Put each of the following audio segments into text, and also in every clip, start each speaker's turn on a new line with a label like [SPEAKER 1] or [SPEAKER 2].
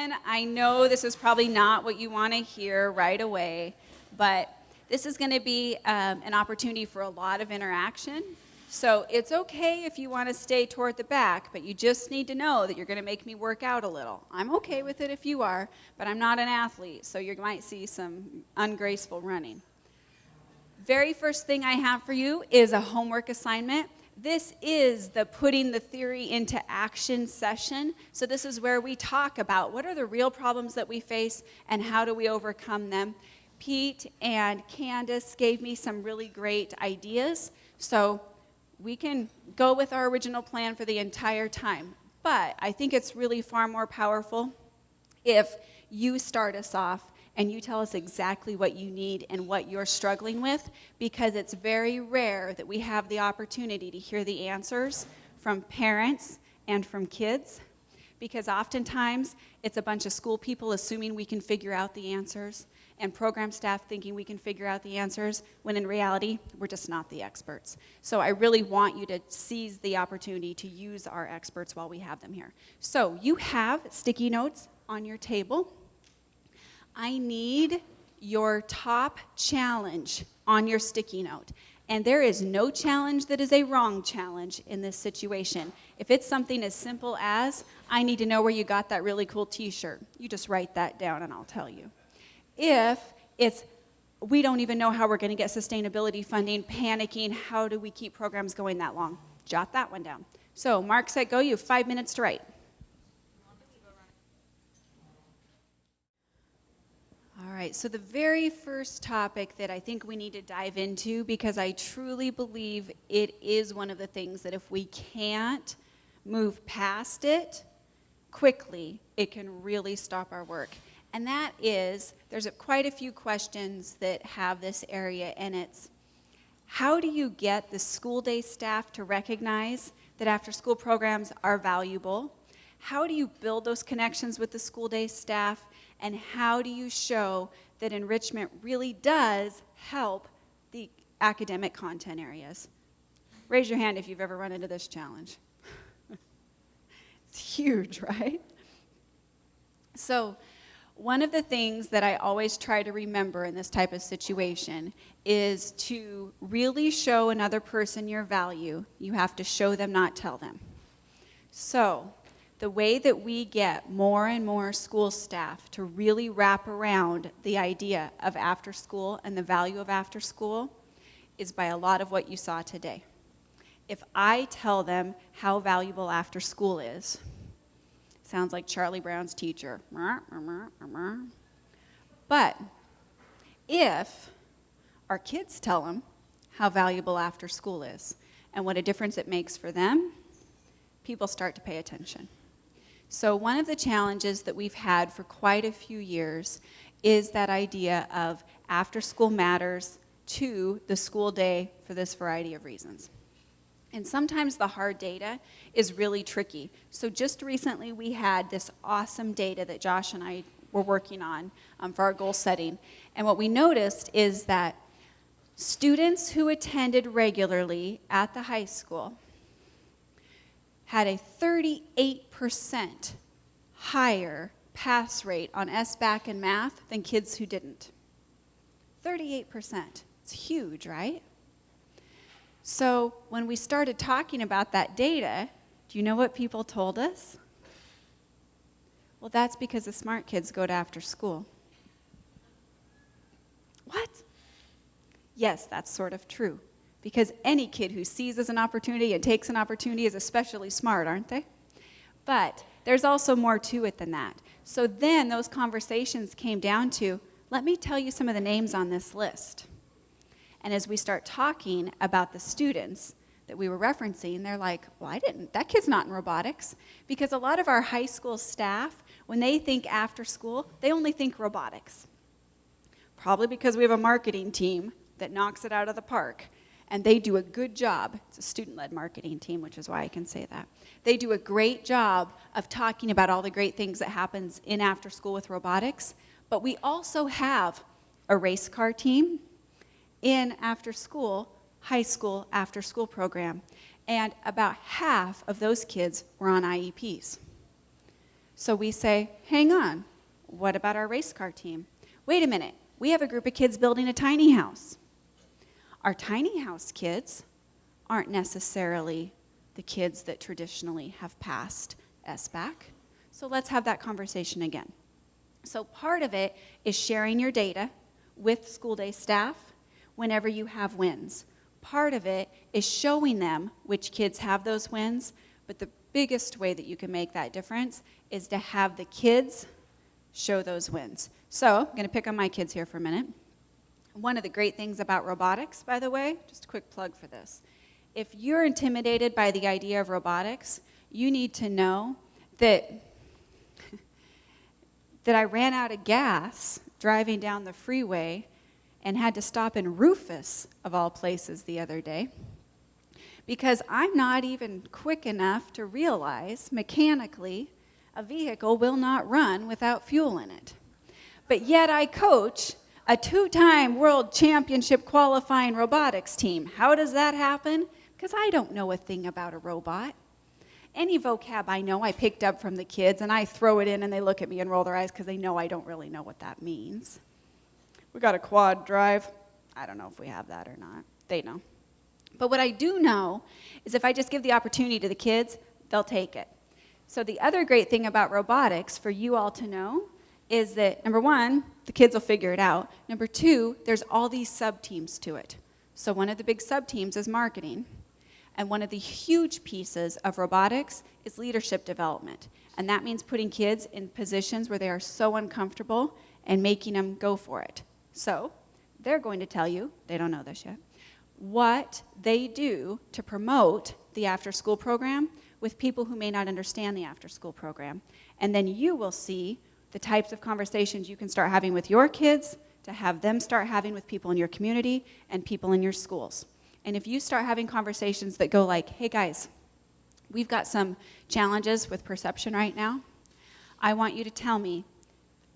[SPEAKER 1] again, I know this is probably not what you want to hear right away, but this is going to be an opportunity for a lot of interaction. So it's okay if you want to stay toward the back, but you just need to know that you're going to make me work out a little. I'm okay with it if you are, but I'm not an athlete, so you might see some ungraceful running. Very first thing I have for you is a homework assignment. This is the putting the theory into action session. So this is where we talk about what are the real problems that we face and how do we overcome them. Pete and Candace gave me some really great ideas. So we can go with our original plan for the entire time. But I think it's really far more powerful if you start us off and you tell us exactly what you need and what you're struggling with, because it's very rare that we have the opportunity to hear the answers from parents and from kids, because oftentimes it's a bunch of school people assuming we can figure out the answers and program staff thinking we can figure out the answers, when in reality, we're just not the experts. So I really want you to seize the opportunity to use our experts while we have them here. So you have sticky notes on your table. I need your top challenge on your sticky note. And there is no challenge that is a wrong challenge in this situation. If it's something as simple as, I need to know where you got that really cool t-shirt, you just write that down and I'll tell you. If it's, we don't even know how we're going to get sustainability funding, panicking, how do we keep programs going that long? Jot that one down. So mark, set, go. You have 5 minutes to write. All right, so the very first topic that I think we need to dive into, because I truly believe it is one of the things that if we can't move past it quickly, it can really stop our work. And that is, there's quite a few questions that have this area, and it's, how do you get the school day staff to recognize that after-school programs are valuable? How do you build those connections with the school day staff? And how do you show that enrichment really does help the academic content areas? Raise your hand if you've ever run into this challenge. It's huge, right? So one of the things that I always try to remember in this type of situation is to really show another person your value. You have to show them, not tell them. So the way that we get more and more school staff to really wrap around the idea of after school and the value of after school is by a lot of what you saw today. If I tell them how valuable after school is, sounds like Charlie Brown's teacher. But if our kids tell them how valuable after school is and what a difference it makes for them, people start to pay attention. So one of the challenges that we've had for quite a few years is that idea of after school matters to the school day for this variety of reasons. And sometimes the hard data is really tricky. So just recently we had this awesome data that Josh and I were working on for our goal setting. And what we noticed is that students who attended regularly at the high school had a 38% higher pass rate on SBAC and math than kids who didn't. 38%. It's huge, right? So when we started talking about that data, do you know what people told us? Well, that's because the smart kids go to after school. What? Yes, that's sort of true. Because any kid who seizes an opportunity and takes an opportunity is especially smart, aren't they? But there's also more to it than that. So then those conversations came down to, let me tell you some of the names on this list. And as we start talking about the students that we were referencing, they're like, well, that kid's not in robotics. Because a lot of our high school staff, when they think after school, they only think robotics. Probably because we have a marketing team that knocks it out of the park. And they do a good job. It's a student-led marketing team, which is why I can say that. They do a great job of talking about all the great things that happens in after school with robotics. But we also have a race car team in after school, high school after school program. And about half of those kids were on IEPs. So we say, hang on, what about our race car team? Wait a minute, we have a group of kids building a tiny house. Our tiny house kids aren't necessarily the kids that traditionally have passed SBAC. So let's have that conversation again. So part of it is sharing your data with school day staff whenever you have wins. Part of it is showing them which kids have those wins, but the biggest way that you can make that difference is to have the kids show those wins. So I'm going to pick on my kids here for a minute. One of the great things about robotics, by the way, just a quick plug for this. If you're intimidated by the idea of robotics, you need to know that I ran out of gas driving down the freeway and had to stop in Rufus, of all places, the other day, because I'm not even quick enough to realize mechanically a vehicle will not run without fuel in it. But yet I coach a 2-time world championship qualifying robotics team. How does that happen? Because I don't know a thing about a robot. Any vocab I know I picked up from the kids, and I throw it in and they look at me and roll their eyes because they know I don't really know what that means. We got a quad drive. I don't know if we have that or not. They know. But what I do know is if I just give the opportunity to the kids, they'll take it. So the other great thing about robotics for you all to know is that, number one, the kids will figure it out. Number two, there's all these sub-teams to it. So one of the big sub-teams is marketing. And one of the huge pieces of robotics is leadership development. And that means putting kids in positions where they are so uncomfortable and making them go for it. So they're going to tell you, they don't know this yet, what they do to promote the after-school program with people who may not understand the after-school program. And then you will see the types of conversations you can start having with your kids to have them start having with people in your community and people in your schools. And if you start having conversations that go like, hey guys, we've got some challenges with perception right now. I want you to tell me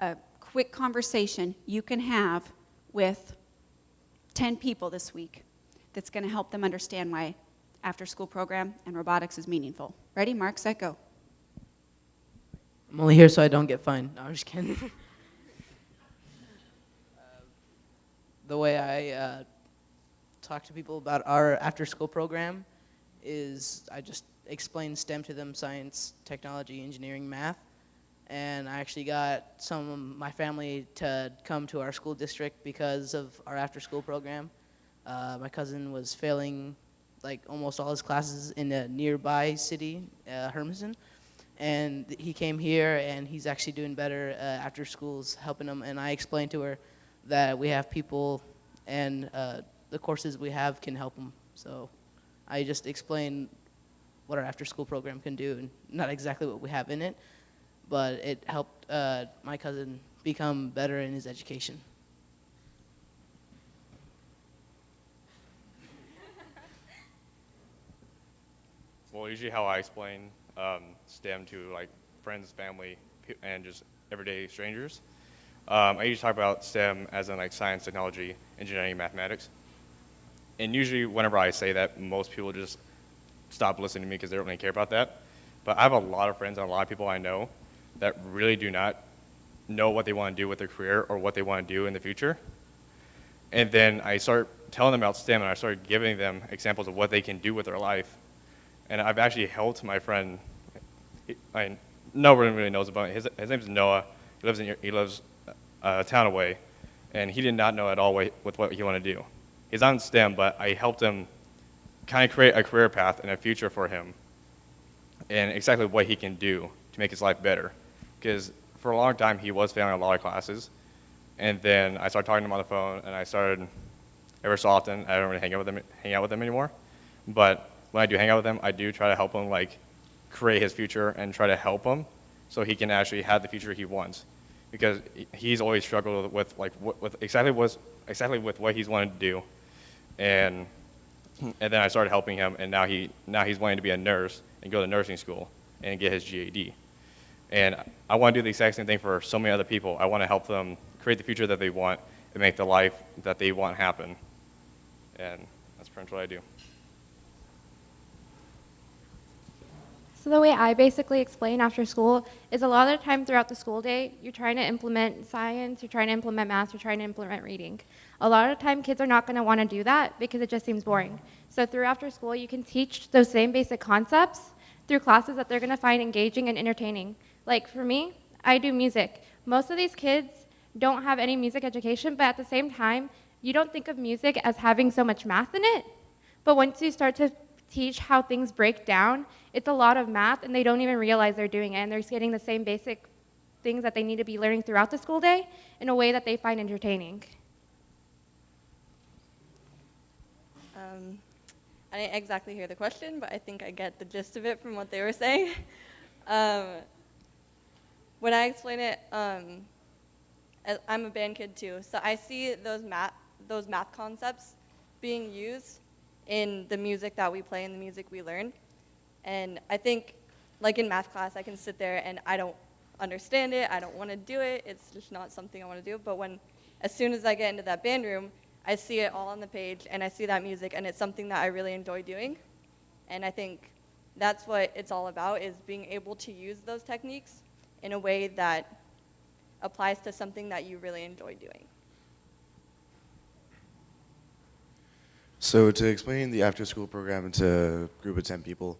[SPEAKER 1] a quick conversation you can have with 10 people this week that's going to help them understand why after-school program and robotics is meaningful. Ready? Mark, set, go.
[SPEAKER 2] I'm only here so I don't get fined. No, I'm just kidding. The way I talk to people about our after-school program is I just explain STEM to them: science, technology, engineering, math. And I actually got some of my family to come to our school district because of our after-school program. My cousin was failing like almost all his classes in a nearby city, Hermiston. And he came here, and he's actually doing better after school's helping him. And I explained to her that we have people and the courses we have can help him. So I just explained what our after-school program can do, and not exactly what we have in it, but it helped my cousin become better in his education.
[SPEAKER 3] Well, usually how I explain STEM to like friends, family, and just everyday strangers. I usually talk about STEM as in like science, technology, engineering, mathematics. And usually whenever I say that, most people just stop listening to me because they don't really care about that. But I have a lot of friends and a lot of people I know that really do not know what they want to do with their career or what they want to do in the future. And then I start telling them about STEM, and I start giving them examples of what they can do with their life. And I've actually helped my friend, no one really knows about it. His name is Noah. He lives a town away, and he did not know at all with what he wanted to do. He's on STEM, but I helped him kind of create a career path and a future for him and exactly what he can do to make his life better. Because for a long time, he was failing a lot of classes. And then I started talking to him on the phone, and I started, every so often, I don't really hang out with him anymore. But when I do hang out with him, I do try to help him like create his future and try to help him so he can actually have the future he wants. Because he's always struggled with like with exactly with what he's wanted to do. And then I started helping him, and now he's wanting to be a nurse and go to nursing school and get his GED. And I want to do the exact same thing for so many other people. I want to help them create the future that they want and make the life that they want happen. And that's pretty much what I do.
[SPEAKER 4] So the way I basically explain after school is a lot of the time throughout the school day, you're trying to implement science, you're trying to implement math, you're trying to implement reading. A lot of the time, kids are not going to want to do that because it just seems boring. So through after school, you can teach those same basic concepts through classes that they're going to find engaging and entertaining. Like for me, I do music. Most of these kids don't have any music education, but at the same time, you don't think of music as having so much math in it. But once you start to teach how things break down, it's a lot of math, and they don't even realize they're doing it, and they're getting the same basic things that they need to be learning throughout the school day in a way that they find entertaining.
[SPEAKER 5] I didn't exactly hear the question, but I think I get the gist of it from what they were saying. When I explain it, I'm a band kid too, so I see those math concepts being used in the music that we play and the music we learn. And I think, like in math class, I can sit there and I don't understand it, I don't want to do it, it's just not something I want to do. But as soon as I get into that band room, I see it all on the page and I see that music, and it's something that I really enjoy doing. And I think that's what it's all about, is being able to use those techniques in a way that applies to something that you really enjoy doing.
[SPEAKER 6] So to explain the after-school program to a group of 10 people,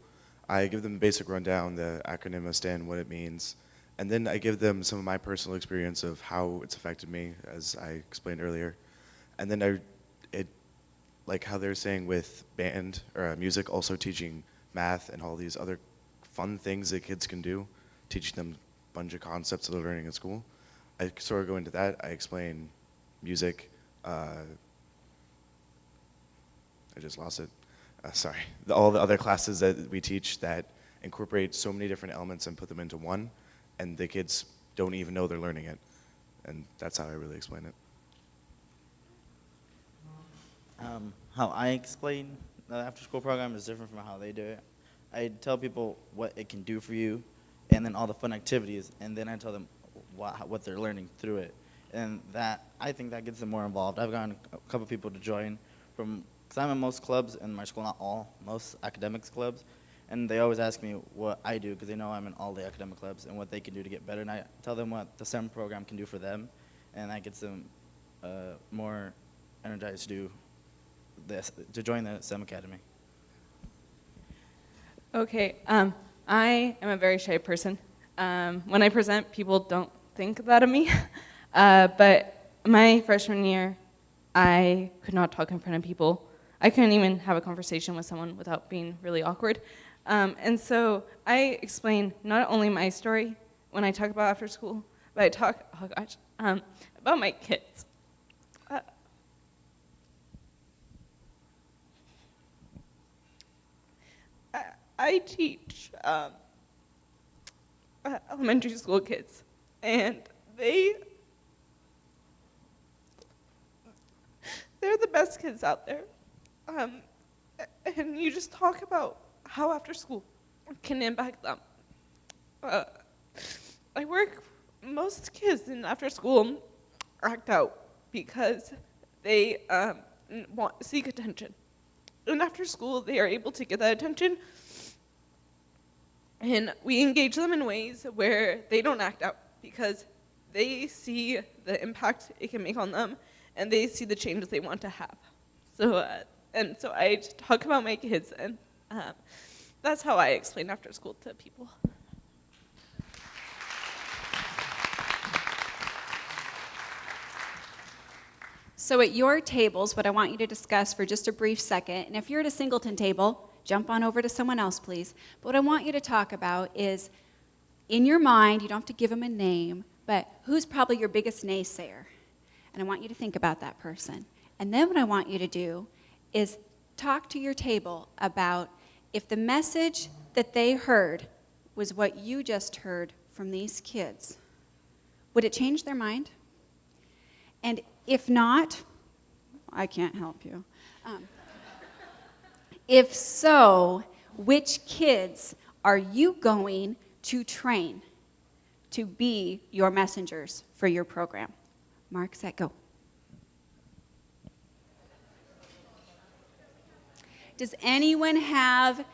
[SPEAKER 6] I give them a basic rundown, the acronym of STAN, what it means, and then I give them some of my personal experience of how it's affected me, as I explained earlier. And then like how they're saying with band or music, also teaching math and all these other fun things that kids can do, teaching them a bunch of concepts that they're learning in school. I sort of go into that. I explain music. I just lost it. Sorry. All the other classes that we teach that incorporate so many different elements and put them into one, and the kids don't even know they're learning it. And that's how I really explain it.
[SPEAKER 7] How I explain the after-school program is different from how they do it. I tell people what it can do for you, and then all the fun activities, and then I tell them what they're learning through it. And I think that gets them more involved. I've gotten a couple people to join because I'm in most clubs in my school, not all, most academics clubs, and they always ask me what I do because they know I'm in all the academic clubs and what they can do to get better. And I tell them what the STEM program can do for them, and that gets them more energized to join the STEM Academy.
[SPEAKER 8] Okay, I am a very shy person. When I present, people don't think that of me. But my freshman year, I could not talk in front of people. I couldn't even have a conversation with someone without being really awkward. And so I explain not only my story when I talk about after school, but I talk, about my kids. I teach elementary school kids, and they're the best kids out there. And you just talk about how after school can impact them. I work, most kids in after school act out because they seek attention. And after school, they are able to get that attention, and we engage them in ways where they don't act out because they see the impact it can make on them, and they see the changes they want to have. So, and so I talk about my kids, and that's how I explain after school to people.
[SPEAKER 1] So at your tables, what I want you to discuss for just a brief second, and if you're at a singleton table, jump on over to someone else, please. But what I want you to talk about is, in your mind, you don't have to give them a name, but who's probably your biggest naysayer? And I want you to think about that person. And then what I want you to do is talk to your table about if the message that they heard was what you just heard from these kids, would it change their mind? And if not, I can't help you. If so, which kids are you going to train to be your messengers for your program? Mark, set, go. Does anyone have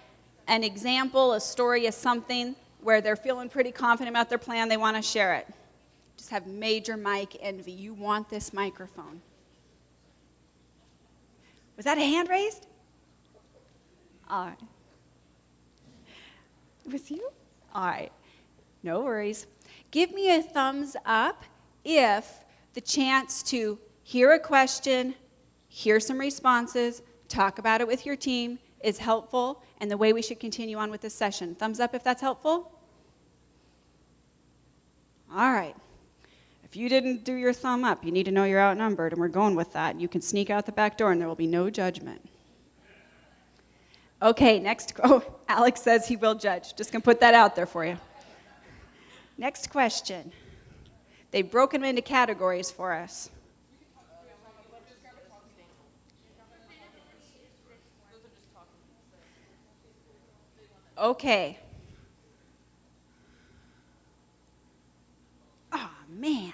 [SPEAKER 1] an example, a story, is something where they're feeling pretty confident about their plan, they want to share it. Just have major mic envy. You want this microphone. Was that a hand raised? All right. It was you? All right. No worries. Give me a thumbs up if the chance to hear a question, hear some responses, talk about it with your team is helpful, and the way we should continue on with this session. Thumbs up if that's helpful? All right. If you didn't do your thumb up, you need to know you're outnumbered, and we're going with that. You can sneak out the back door, and there will be no judgment. Okay, next. Oh, Alex says he will judge. Just going to put that out there for you. Next question. They've broken them into categories for us. Okay. Oh, man.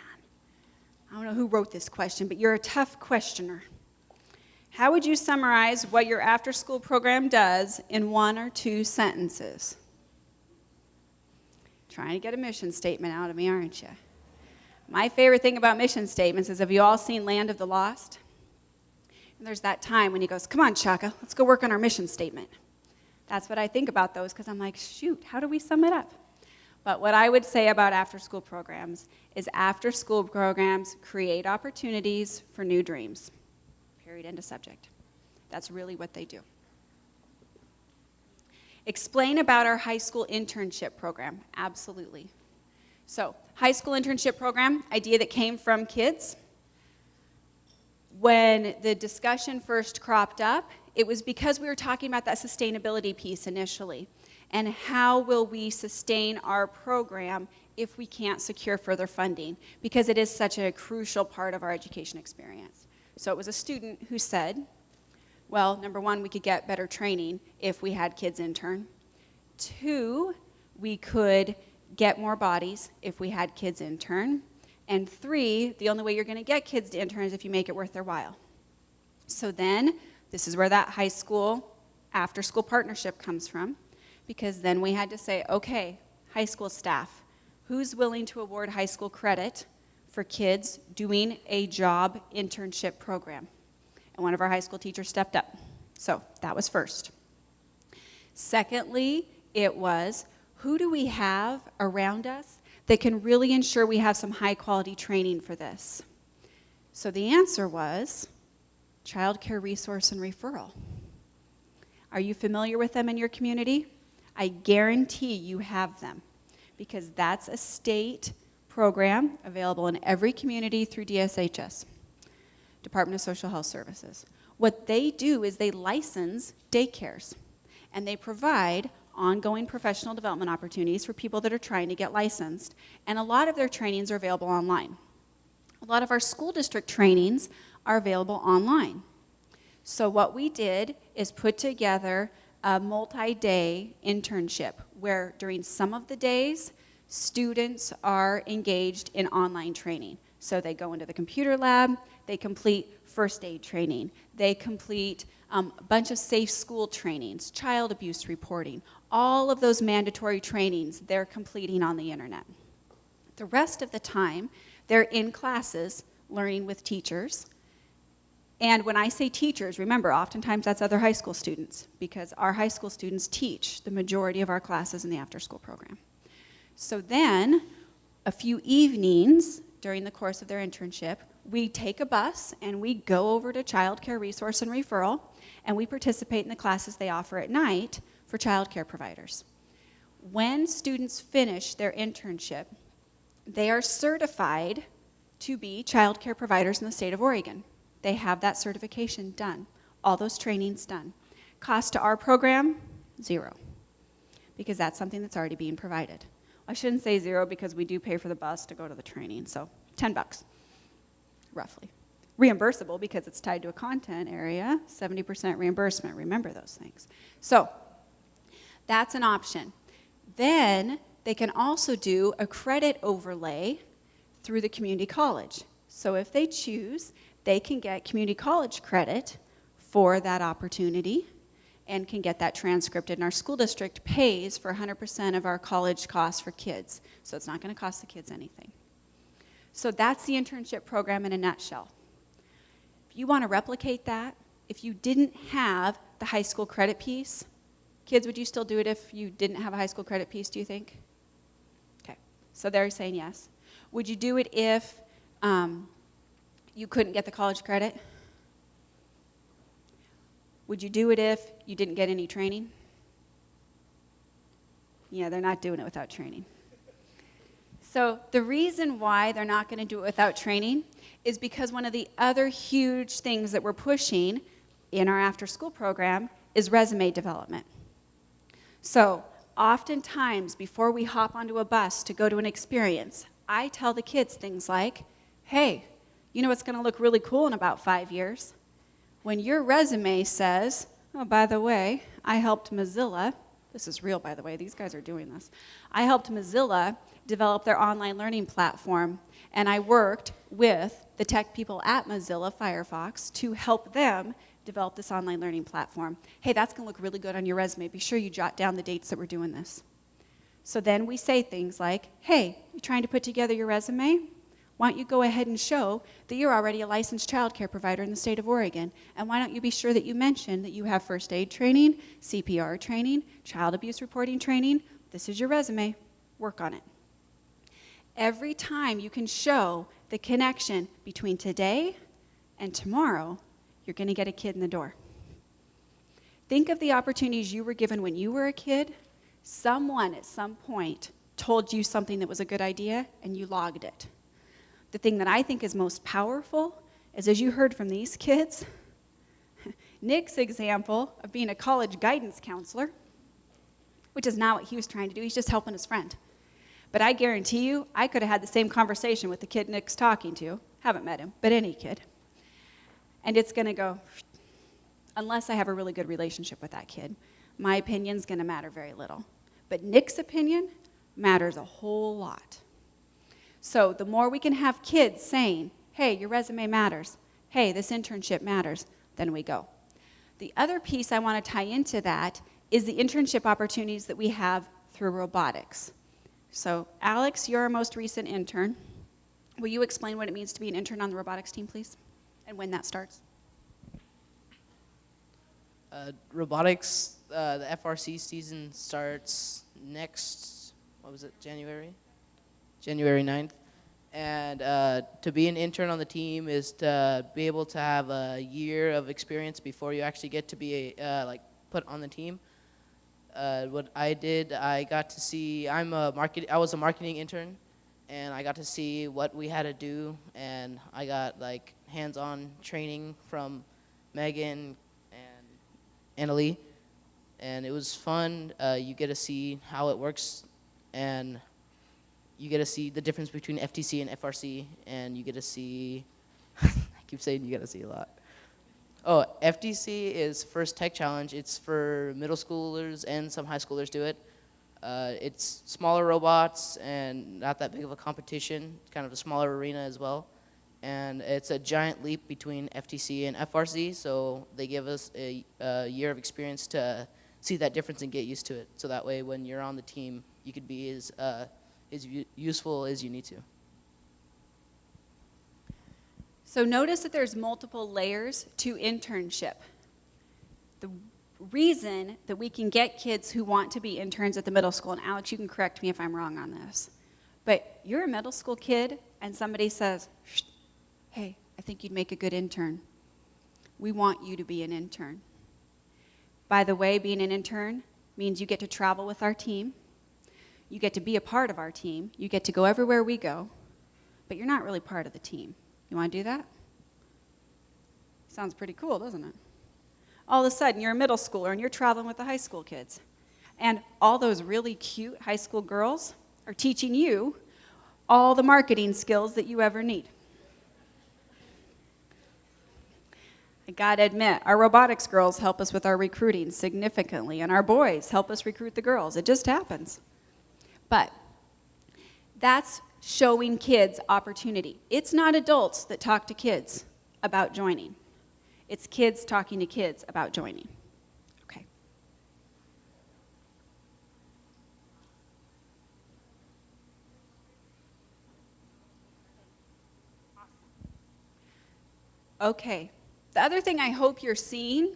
[SPEAKER 1] I don't know who wrote this question, but you're a tough questioner. How would you summarize what your after-school program does in 1 or 2 sentences? Trying to get a mission statement out of me, aren't you? My favorite thing about mission statements is, have you all seen Land of the Lost? And there's that time when he goes, come on, Chaka, let's go work on our mission statement. That's what I think about those, because I'm like, shoot, how do we sum it up? But what I would say about after-school programs is after-school programs create opportunities for new dreams. Period, end of subject. That's really what they do. Explain about our high school internship program. Absolutely. So, high school internship program, idea that came from kids. When the discussion first cropped up, it was because we were talking about that sustainability piece initially. And how will we sustain our program if we can't secure further funding? Because it is such a crucial part of our education experience. So it was a student who said, well, number 1, we could get better training if we had kids intern. 2, we could get more bodies if we had kids intern. And 3, the only way you're going to get kids to intern is if you make it worth their while. So then, this is where that high school after-school partnership comes from, because then we had to say, okay, high school staff, who's willing to award high school credit for kids doing a job internship program? And one of our high school teachers stepped up. So that was first. Secondly, it was, who do we have around us that can really ensure we have some high quality training for this? So the answer was child care resource and referral. Are you familiar with them in your community? I guarantee you have them, because that's a state program available in every community through DSHS, Department of Social Health Services. What they do is they license daycares, and they provide ongoing professional development opportunities for people that are trying to get licensed, and a lot of their trainings are available online. A lot of our school district trainings are available online. So what we did is put together a multi-day internship where during some of the days, students are engaged in online training. So they go into the computer lab, they complete first aid training, they complete a bunch of safe school trainings, child abuse reporting, all of those mandatory trainings they're completing on the internet. The rest of the time, they're in classes learning with teachers. And when I say teachers, remember, oftentimes that's other high school students, because our high school students teach the majority of our classes in the after-school program. So then, a few evenings during the course of their internship, we take a bus and we go over to Child Care Resource and Referral, and we participate in the classes they offer at night for child care providers. When students finish their internship, they are certified to be child care providers in the state of Oregon. They have that certification done, all those trainings done. Cost to our program, 0, because that's something that's already being provided. I shouldn't say 0 because we do pay for the bus to go to the training, so $10, roughly. Reimbursable because it's tied to a content area, 70% reimbursement, remember those things. So that's an option. Then they can also do a credit overlay through the community college. So if they choose, they can get community college credit for that opportunity, and can get that transcripted. And our school district pays for 100% of our college costs for kids, so it's not going to cost the kids anything. So that's the internship program in a nutshell. If you want to replicate that, if you didn't have the high school credit piece, kids, would you still do it if you didn't have a high school credit piece, do you think? Okay, so they're saying yes. Would you do it if you couldn't get the college credit? Would you do it if you didn't get any training? Yeah, they're not doing it without training. So the reason why they're not going to do it without training is because one of the other huge things that we're pushing in our after-school program is resume development. So oftentimes, before we hop onto a bus to go to an experience, I tell the kids things like, hey, you know what's going to look really cool in about 5 years? When your resume says, oh, by the way, I helped Mozilla, this is real, by the way, these guys are doing this. I helped Mozilla develop their online learning platform, and I worked with the tech people at Mozilla Firefox to help them develop this online learning platform. Hey, that's going to look really good on your resume. Be sure you jot down the dates that we're doing this. So then we say things like, hey, you trying to put together your resume? Why don't you go ahead and show that you're already a licensed child care provider in the state of Oregon? And why don't you be sure that you mention that you have first aid training, CPR training, child abuse reporting training? This is your resume. Work on it. Every time you can show the connection between today and tomorrow, you're going to get a kid in the door. Think of the opportunities you were given when you were a kid. Someone at some point told you something that was a good idea, and you logged it. The thing that I think is most powerful is, as you heard from these kids, Nick's example of being a college guidance counselor, which is not what he was trying to do, he's just helping his friend. But I guarantee you, I could have had the same conversation with the kid Nick's talking to, haven't met him, but any kid. And it's going to go, unless I have a really good relationship with that kid, my opinion's going to matter very little. But Nick's opinion matters a whole lot. So the more we can have kids saying, hey, your resume matters, hey, this internship matters, then we go. The other piece I want to tie into that is the internship opportunities that we have through robotics. So Alex, you're our most recent intern. Will you explain what it means to be an intern on the robotics team, please? And when that starts?
[SPEAKER 2] Robotics, the FRC season starts next, January 9th. And to be an intern on the team is to be able to have a year of experience before you actually get to be put on the team. What I did, I got to see, I was a marketing intern, and I got to see what we had to do, and I got hands-on training from Megan and Annalie, and it was fun. You get to see how it works, and you get to see the difference between FTC and FRC, and you get to see, I keep saying you get to see a lot. Oh, FTC is First Tech Challenge. It's for middle schoolers and some high schoolers do it. It's smaller robots and not that big of a competition. It's kind of a smaller arena as well. And it's a giant leap between FTC and FRC, so they give us a year of experience to see that difference and get used to it. So that way when you're on the team, you could be as useful as you need to.
[SPEAKER 1] So notice that there's multiple layers to internship. The reason that we can get kids who want to be interns at the middle school, and Alex, you can correct me if I'm wrong on this, but you're a middle school kid and somebody says, hey, I think you'd make a good intern. We want you to be an intern. By the way, being an intern means you get to travel with our team, you get to be a part of our team, you get to go everywhere we go, but you're not really part of the team. You want to do that? Sounds pretty cool, doesn't it? All of a sudden, you're a middle schooler and you're traveling with the high school kids. And all those really cute high school girls are teaching you all the marketing skills that you ever need. I gotta admit, our robotics girls help us with our recruiting significantly, and our boys help us recruit the girls. It just happens. But that's showing kids opportunity. It's not adults that talk to kids about joining. It's kids talking to kids about joining. Okay, Okay. The other thing I hope you're seeing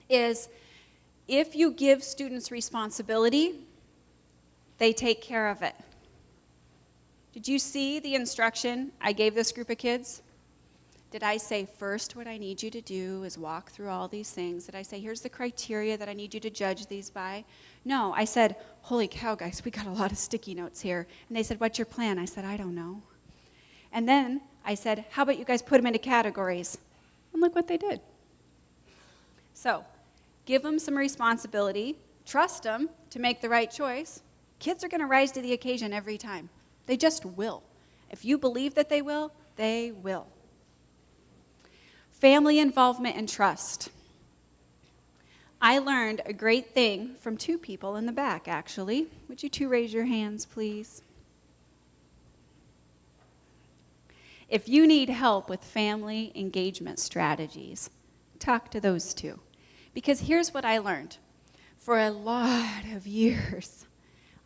[SPEAKER 1] is if you give students responsibility, they take care of it. Did you see the instruction I gave this group of kids? Did I say, first, what I need you to do is walk through all these things? Did I say, here's the criteria that I need you to judge these by? No, I said, holy cow, guys, we got a lot of sticky notes here. And they said, what's your plan? I said, I don't know. And then I said, how about you guys put them into categories? And look what they did. So, give them some responsibility, trust them to make the right choice. Kids are going to rise to the occasion every time. They just will. If you believe that they will, they will. Family involvement and trust. I learned a great thing from two people in the back, actually. Would you two raise your hands, please? If you need help with family engagement strategies, talk to those two. Because here's what I learned. For a lot of years,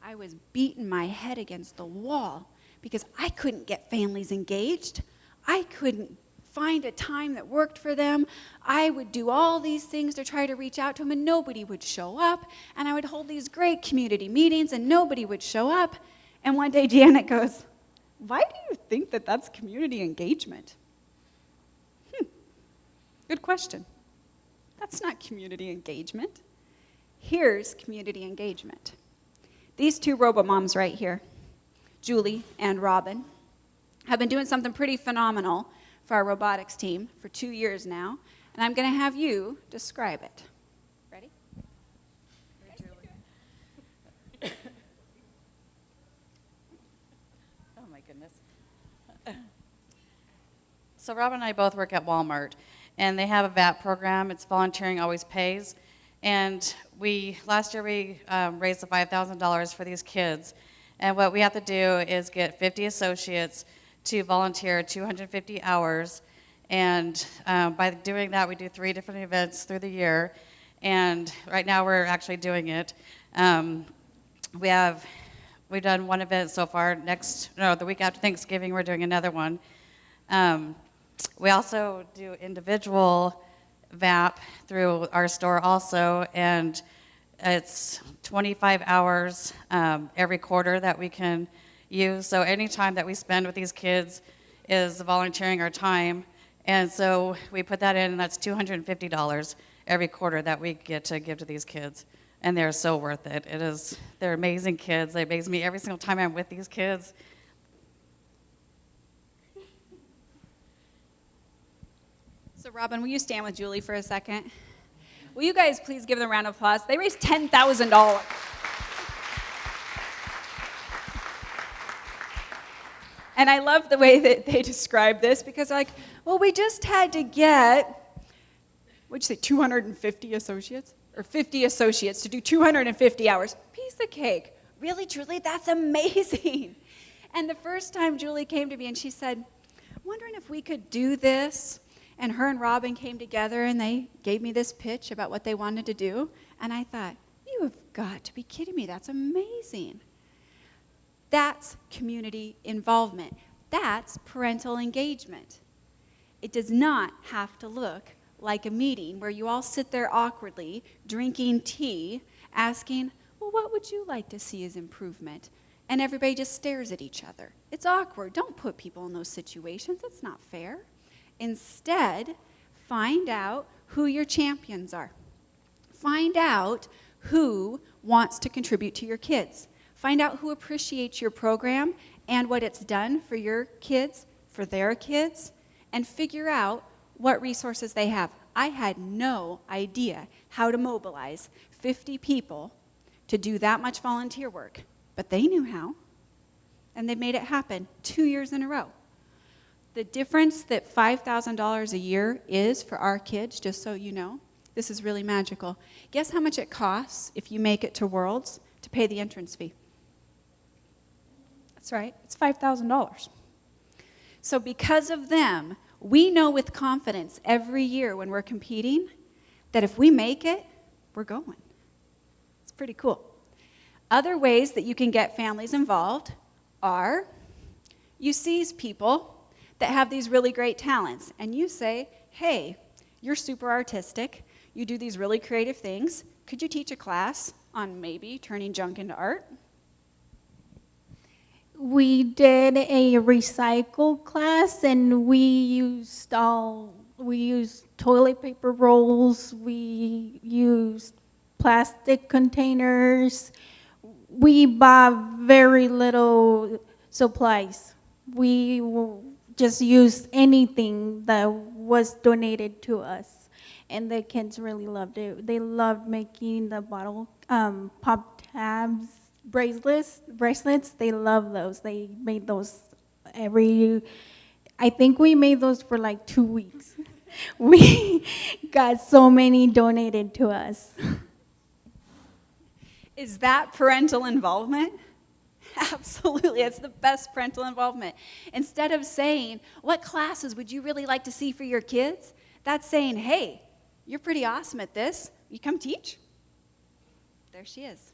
[SPEAKER 1] I was beating my head against the wall because I couldn't get families engaged. I couldn't find a time that worked for them. I would do all these things to try to reach out to them, and nobody would show up. And I would hold these great community meetings, and nobody would show up. And one day Janet goes, why do you think that that's community engagement? Good question. That's not community engagement. Here's community engagement. These two robo-moms right here, Julie and Robin, have been doing something pretty phenomenal for our robotics team for 2 years now, and I'm going to have you describe it. Ready?
[SPEAKER 9] Oh my goodness. So Rob and I both work at Walmart, and they have a VAP program. It's Volunteering Always Pays. And last year we raised the $5,000 for these kids. And what we have to do is get 50 associates to volunteer 250 hours. And by doing that, we do 3 different events through the year. And right now we're actually doing it. We've done one event so far. The week after Thanksgiving, we're doing another one. We also do individual VAP through our store also, and it's 25 hours every quarter that we can use. So any time that we spend with these kids is volunteering our time, and so we put that in, and that's $250 every quarter that we get to give to these kids, and they're so worth it. They're amazing kids. They amaze me every single time I'm with these kids.
[SPEAKER 1] So Robin, will you stand with Julie for a second? Will you guys please give them a round of applause? They raised $10,000. And I love the way that they describe this because they're like, well, we just had to get, what'd you say, 250 associates? Or 50 associates to do 250 hours. Piece of cake. Really, Julie? That's amazing. And the first time Julie came to me and she said, I'm wondering if we could do this. And her and Robin came together and they gave me this pitch about what they wanted to do. And I thought, you have got to be kidding me. That's amazing. That's community involvement. That's parental engagement. It does not have to look like a meeting where you all sit there awkwardly drinking tea, asking, well, what would you like to see as improvement? And everybody just stares at each other. It's awkward. Don't put people in those situations. It's not fair. Instead, find out who your champions are. Find out who wants to contribute to your kids. Find out who appreciates your program and what it's done for your kids, for their kids, and figure out what resources they have. I had no idea how to mobilize 50 people to do that much volunteer work, but they knew how, and they made it happen 2 years in a row. The difference that $5,000 a year is for our kids, just so you know, this is really magical. Guess how much it costs if you make it to Worlds to pay the entrance fee? That's right, it's $5,000. So because of them, we know with confidence every year when we're competing that if we make it, we're going. It's pretty cool. Other ways that you can get families involved are you seize people that have these really great talents. And you say, hey, you're super artistic. You do these really creative things. Could you teach a class on maybe turning junk into art?
[SPEAKER 10] We did a recycle class, and we used toilet paper rolls, we used plastic containers. We bought very little supplies. We just used anything that was donated to us, and the kids really loved it. They loved making the bottle pop tabs bracelets. They love those. They made those I think we made those for like 2 weeks. We got so many donated to us.
[SPEAKER 1] Is that parental involvement? Absolutely, it's the best parental involvement. Instead of saying, what classes would you really like to see for your kids? That's saying, hey, you're pretty awesome at this. You come teach? There she is.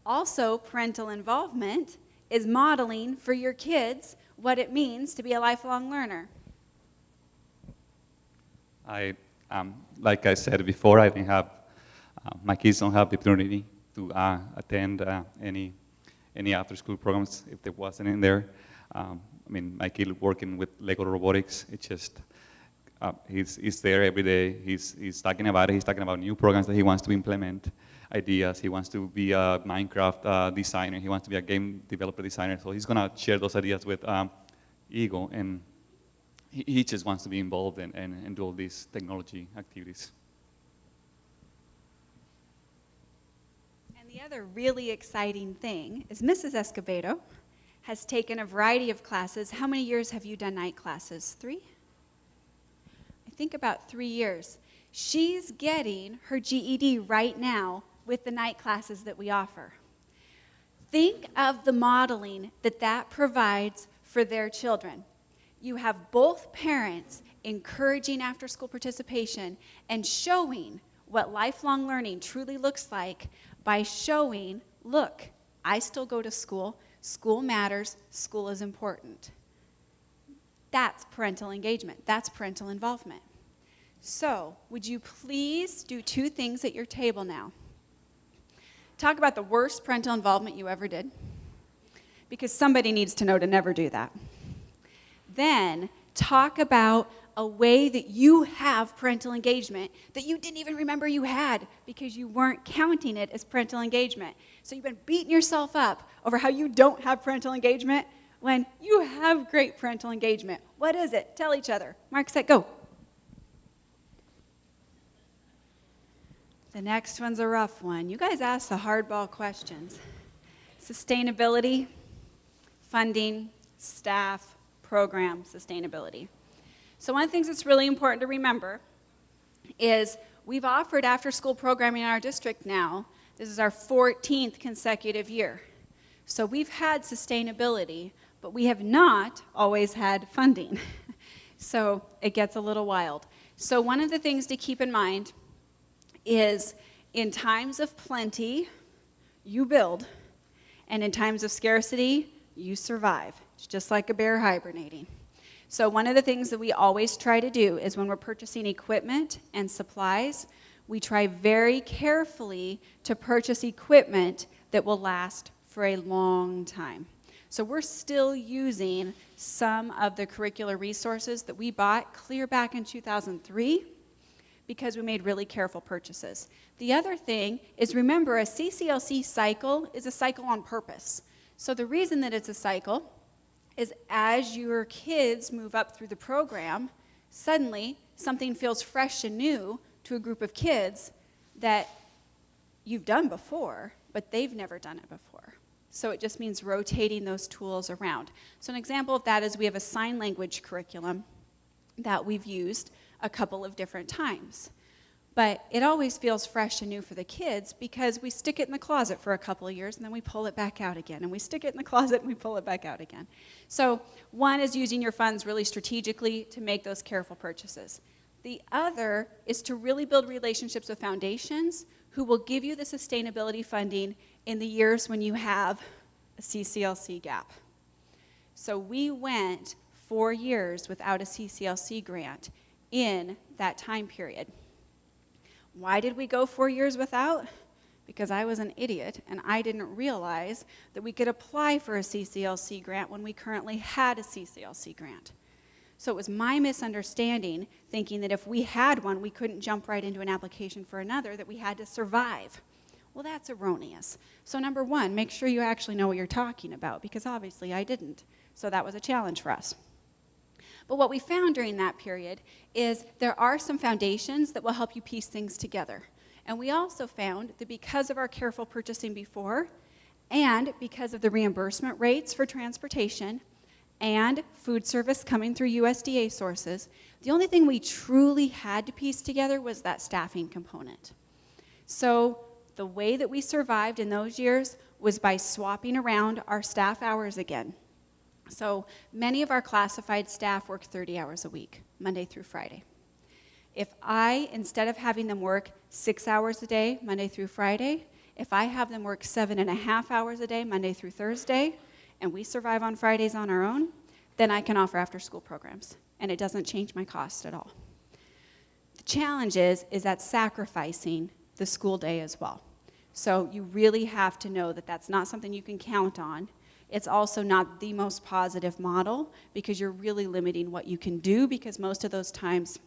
[SPEAKER 1] Also, parental involvement is modeling for your kids what it means to be a lifelong learner.
[SPEAKER 11] Like I said before, I didn't have, my kids don't have the opportunity to attend any after-school programs if there wasn't in there. I mean, my kid working with Lego robotics, it's just, he's there every day. He's talking about it. He's talking about new programs that he wants to implement, ideas. He wants to be a Minecraft designer. He wants to be a game developer designer. So he's gonna share those ideas with Eagle, and he just wants to be involved and do all these technology activities.
[SPEAKER 1] And the other really exciting thing is Mrs. Escobedo has taken a variety of classes. How many years have you done night classes? 3? I think about 3 years. She's getting her GED right now with the night classes that we offer. Think of the modeling that provides for their children. You have both parents encouraging after-school participation and showing what lifelong learning truly looks like by showing, look, I still go to school, school matters, school is important. That's parental engagement, that's parental involvement. So, would you please do 2 things at your table now? Talk about the worst parental involvement you ever did, because somebody needs to know to never do that. Then, talk about a way that you have parental engagement that you didn't even remember you had because you weren't counting it as parental engagement. So you've been beating yourself up over how you don't have parental engagement when you have great parental engagement. What is it? Tell each other. Mark, set, go. The next one's a rough one. You guys ask the hardball questions. Sustainability, funding, staff, program sustainability. So one of the things that's really important to remember is we've offered after-school programming in our district now. This is our 14th consecutive year. So we've had sustainability, but we have not always had funding. So it gets a little wild. So one of the things to keep in mind is in times of plenty, you build, and in times of scarcity, you survive. It's just like a bear hibernating. So one of the things that we always try to do is when we're purchasing equipment and supplies, we try very carefully to purchase equipment that will last for a long time. So we're still using some of the curricular resources that we bought clear back in 2003 because we made really careful purchases. The other thing is, remember, a CCLC cycle is a cycle on purpose. So the reason that it's a cycle is as your kids move up through the program, suddenly something feels fresh and new to a group of kids that you've done before, but they've never done it before. So it just means rotating those tools around. So an example of that is we have a sign language curriculum that we've used a couple of different times. But it always feels fresh and new for the kids because we stick it in the closet for a couple of years and then we pull it back out again. And we stick it in the closet and we pull it back out again. So one is using your funds really strategically to make those careful purchases. The other is to really build relationships with foundations who will give you the sustainability funding in the years when you have a CCLC gap. So we went 4 years without a CCLC grant in that time period. Why did we go 4 years without? Because I was an idiot and I didn't realize that we could apply for a CCLC grant when we currently had a CCLC grant. So it was my misunderstanding, thinking that if we had one, we couldn't jump right into an application for another, that we had to survive. Well, that's erroneous. So number one, make sure you actually know what you're talking about, because obviously I didn't. So that was a challenge for us. But what we found during that period is there are some foundations that will help you piece things together. And we also found that because of our careful purchasing before, and because of the reimbursement rates for transportation, and food service coming through USDA sources, the only thing we truly had to piece together was that staffing component. So the way that we survived in those years was by swapping around our staff hours again. So many of our classified staff work 30 hours a week, Monday through Friday. If I, instead of having them work 6 hours a day, Monday through Friday, if I have them work 7.5 hours a day, Monday through Thursday, and we survive on Fridays on our own, then I can offer after-school programs, and it doesn't change my cost at all. The challenge is that sacrificing the school day as well. So you really have to know that that's not something you can count on. It's also not the most positive model, because you're really limiting what you can do, because most of those times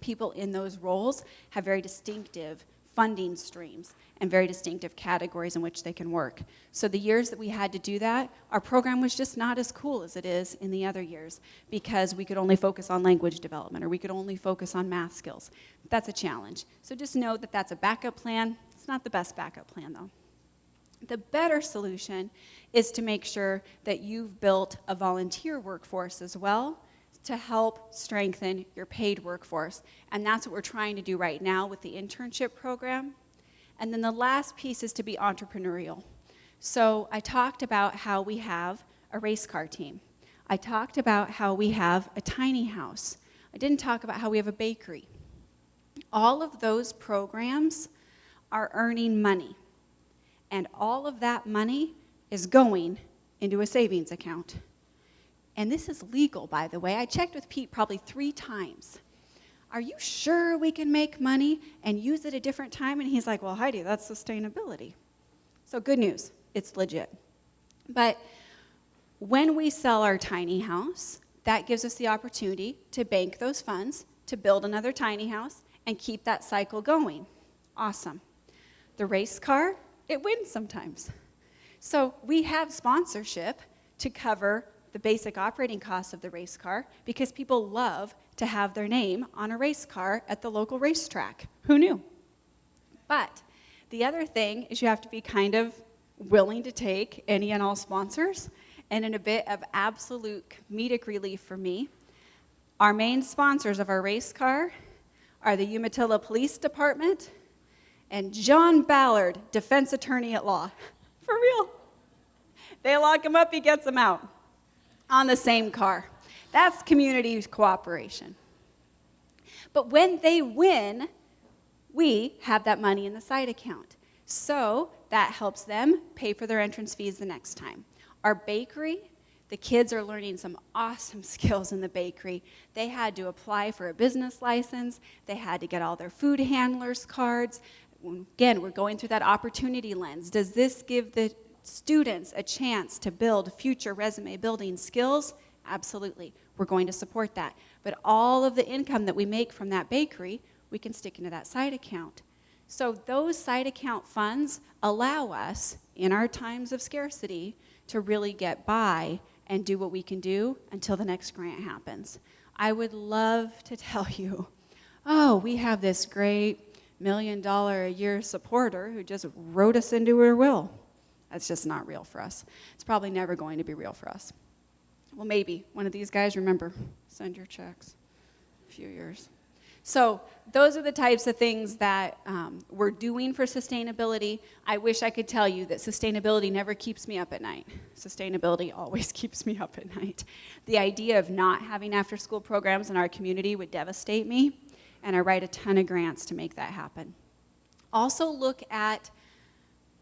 [SPEAKER 1] people in those roles have very distinctive funding streams and very distinctive categories in which they can work. So the years that we had to do that, our program was just not as cool as it is in the other years, because we could only focus on language development, or we could only focus on math skills. That's a challenge. So just know that that's a backup plan. It's not the best backup plan, though. The better solution is to make sure that you've built a volunteer workforce as well, to help strengthen your paid workforce. And that's what we're trying to do right now with the internship program. And then the last piece is to be entrepreneurial. So I talked about how we have a race car team. I talked about how we have a tiny house. I didn't talk about how we have a bakery. All of those programs are earning money. And all of that money is going into a savings account. And this is legal, by the way. I checked with Pete probably 3 times. Are you sure we can make money and use it a different time? And he's like, well, Heidi, that's sustainability. So good news, it's legit. But when we sell our tiny house, that gives us the opportunity to bank those funds, to build another tiny house, and keep that cycle going. Awesome. The race car, it wins sometimes. So we have sponsorship to cover the basic operating costs of the race car, because people love to have their name on a race car at the local racetrack. Who knew? But the other thing is you have to be kind of willing to take any and all sponsors. And in a bit of absolute comedic relief for me, our main sponsors of our race car are the Umatilla Police Department and John Ballard, defense attorney at law. For real. They lock him up, he gets them out. On the same car. That's community cooperation. But when they win, we have that money in the side account. So that helps them pay for their entrance fees the next time. Our bakery, the kids are learning some awesome skills in the bakery. They had to apply for a business license. They had to get all their food handlers cards. Again, we're going through that opportunity lens. Does this give the students a chance to build future resume building skills? Absolutely. We're going to support that. But all of the income that we make from that bakery, we can stick into that side account. So those side account funds allow us, in our times of scarcity, to really get by and do what we can do until the next grant happens. I would love to tell you, oh, we have this great $1 million a year supporter who just wrote us into her will. That's just not real for us. It's probably never going to be real for us. Well, maybe one of these guys, remember, send your checks. A few years. So those are the types of things that we're doing for sustainability. I wish I could tell you that sustainability never keeps me up at night. Sustainability always keeps me up at night. The idea of not having after-school programs in our community would devastate me, and I write a ton of grants to make that happen. Also look at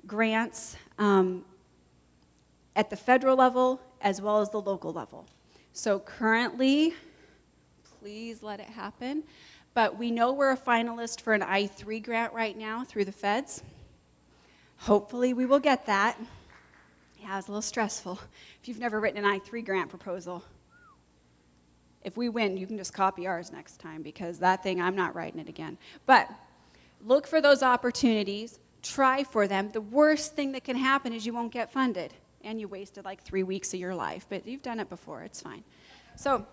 [SPEAKER 1] grants at the federal level as well as the local level. So currently, please let it happen, but we know we're a finalist for an I-3 grant right now through the feds. Hopefully we will get that. Yeah, it's a little stressful. If you've never written an I-3 grant proposal, if we win, you can just copy ours next time, because that thing, I'm not writing it again. But look for those opportunities, try for them. The worst thing that can happen is you won't get funded, and you wasted like 3 weeks of your life, but you've done it before, it's fine. So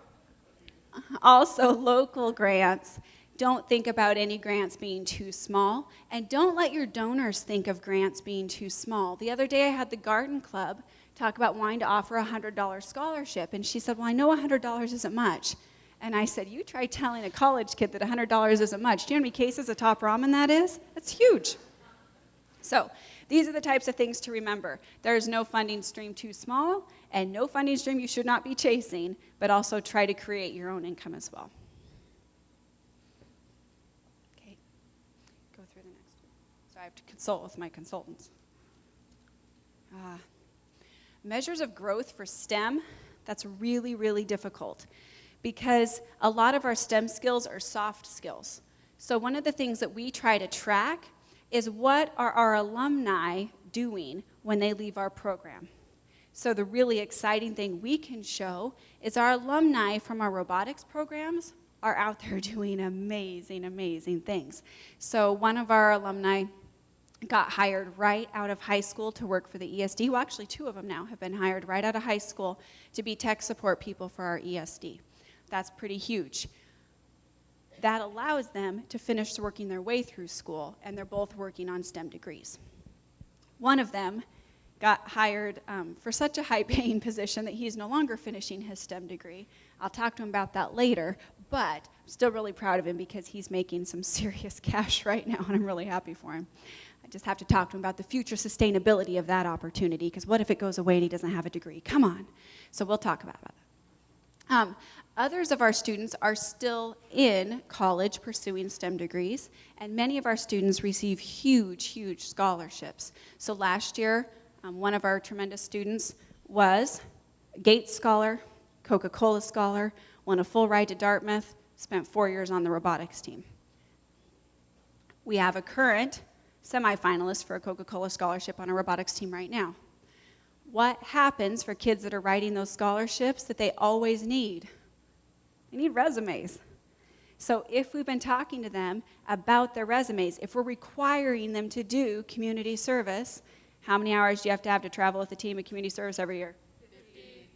[SPEAKER 1] also local grants. Don't think about any grants being too small, and don't let your donors think of grants being too small. The other day I had the Garden Club talk about wanting to offer a $100 scholarship, and she said, well, I know $100 isn't much. And I said, you try telling a college kid that $100 isn't much. Do you know how many cases of top ramen that is? That's huge. So these are the types of things to remember. There is no funding stream too small, and no funding stream you should not be chasing, but also try to create your own income as well. Okay, go through the next one. So I have to consult with my consultants. Measures of growth for STEM, that's really, really difficult, because a lot of our STEM skills are soft skills. So one of the things that we try to track is what are our alumni doing when they leave our program. So the really exciting thing we can show is our alumni from our robotics programs are out there doing amazing, amazing things. So one of our alumni got hired right out of high school to work for the ESD. Well, actually 2 of them now have been hired right out of high school to be tech support people for our ESD. That's pretty huge. That allows them to finish working their way through school, and they're both working on STEM degrees. One of them got hired for such a high-paying position that he's no longer finishing his STEM degree. I'll talk to him about that later, but I'm still really proud of him because he's making some serious cash right now, and I'm really happy for him. I just have to talk to him about the future sustainability of that opportunity, because what if it goes away and he doesn't have a degree? Come on. So we'll talk about that. Others of our students are still in college pursuing STEM degrees, and many of our students receive huge, huge scholarships. So last year, one of our tremendous students was a Gates Scholar, Coca-Cola Scholar, won a full ride to Dartmouth, spent 4 years on the robotics team. We have a current semifinalist for a Coca-Cola scholarship on a robotics team right now. What happens for kids that are writing those scholarships that they always need? They need resumes. So if we've been talking to them about their resumes, if we're requiring them to do community service, how many hours do you have to travel with a team of community service every year? 50.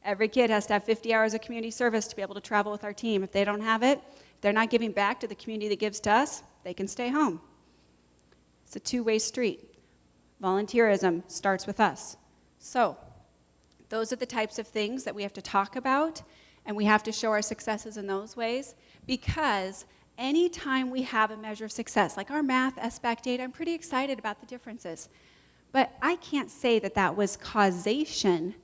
[SPEAKER 1] Every kid has to have 50 hours of community service to be able to travel with our team. If they don't have it, if they're not giving back to the community that gives to us, they can stay home. It's a two-way street. Volunteerism starts with us. So those are the types of things that we have to talk about, and we have to show our successes in those ways, because anytime we have a measure of success, like our math SBAC data, I'm pretty excited about the differences. But I can't say that that was causation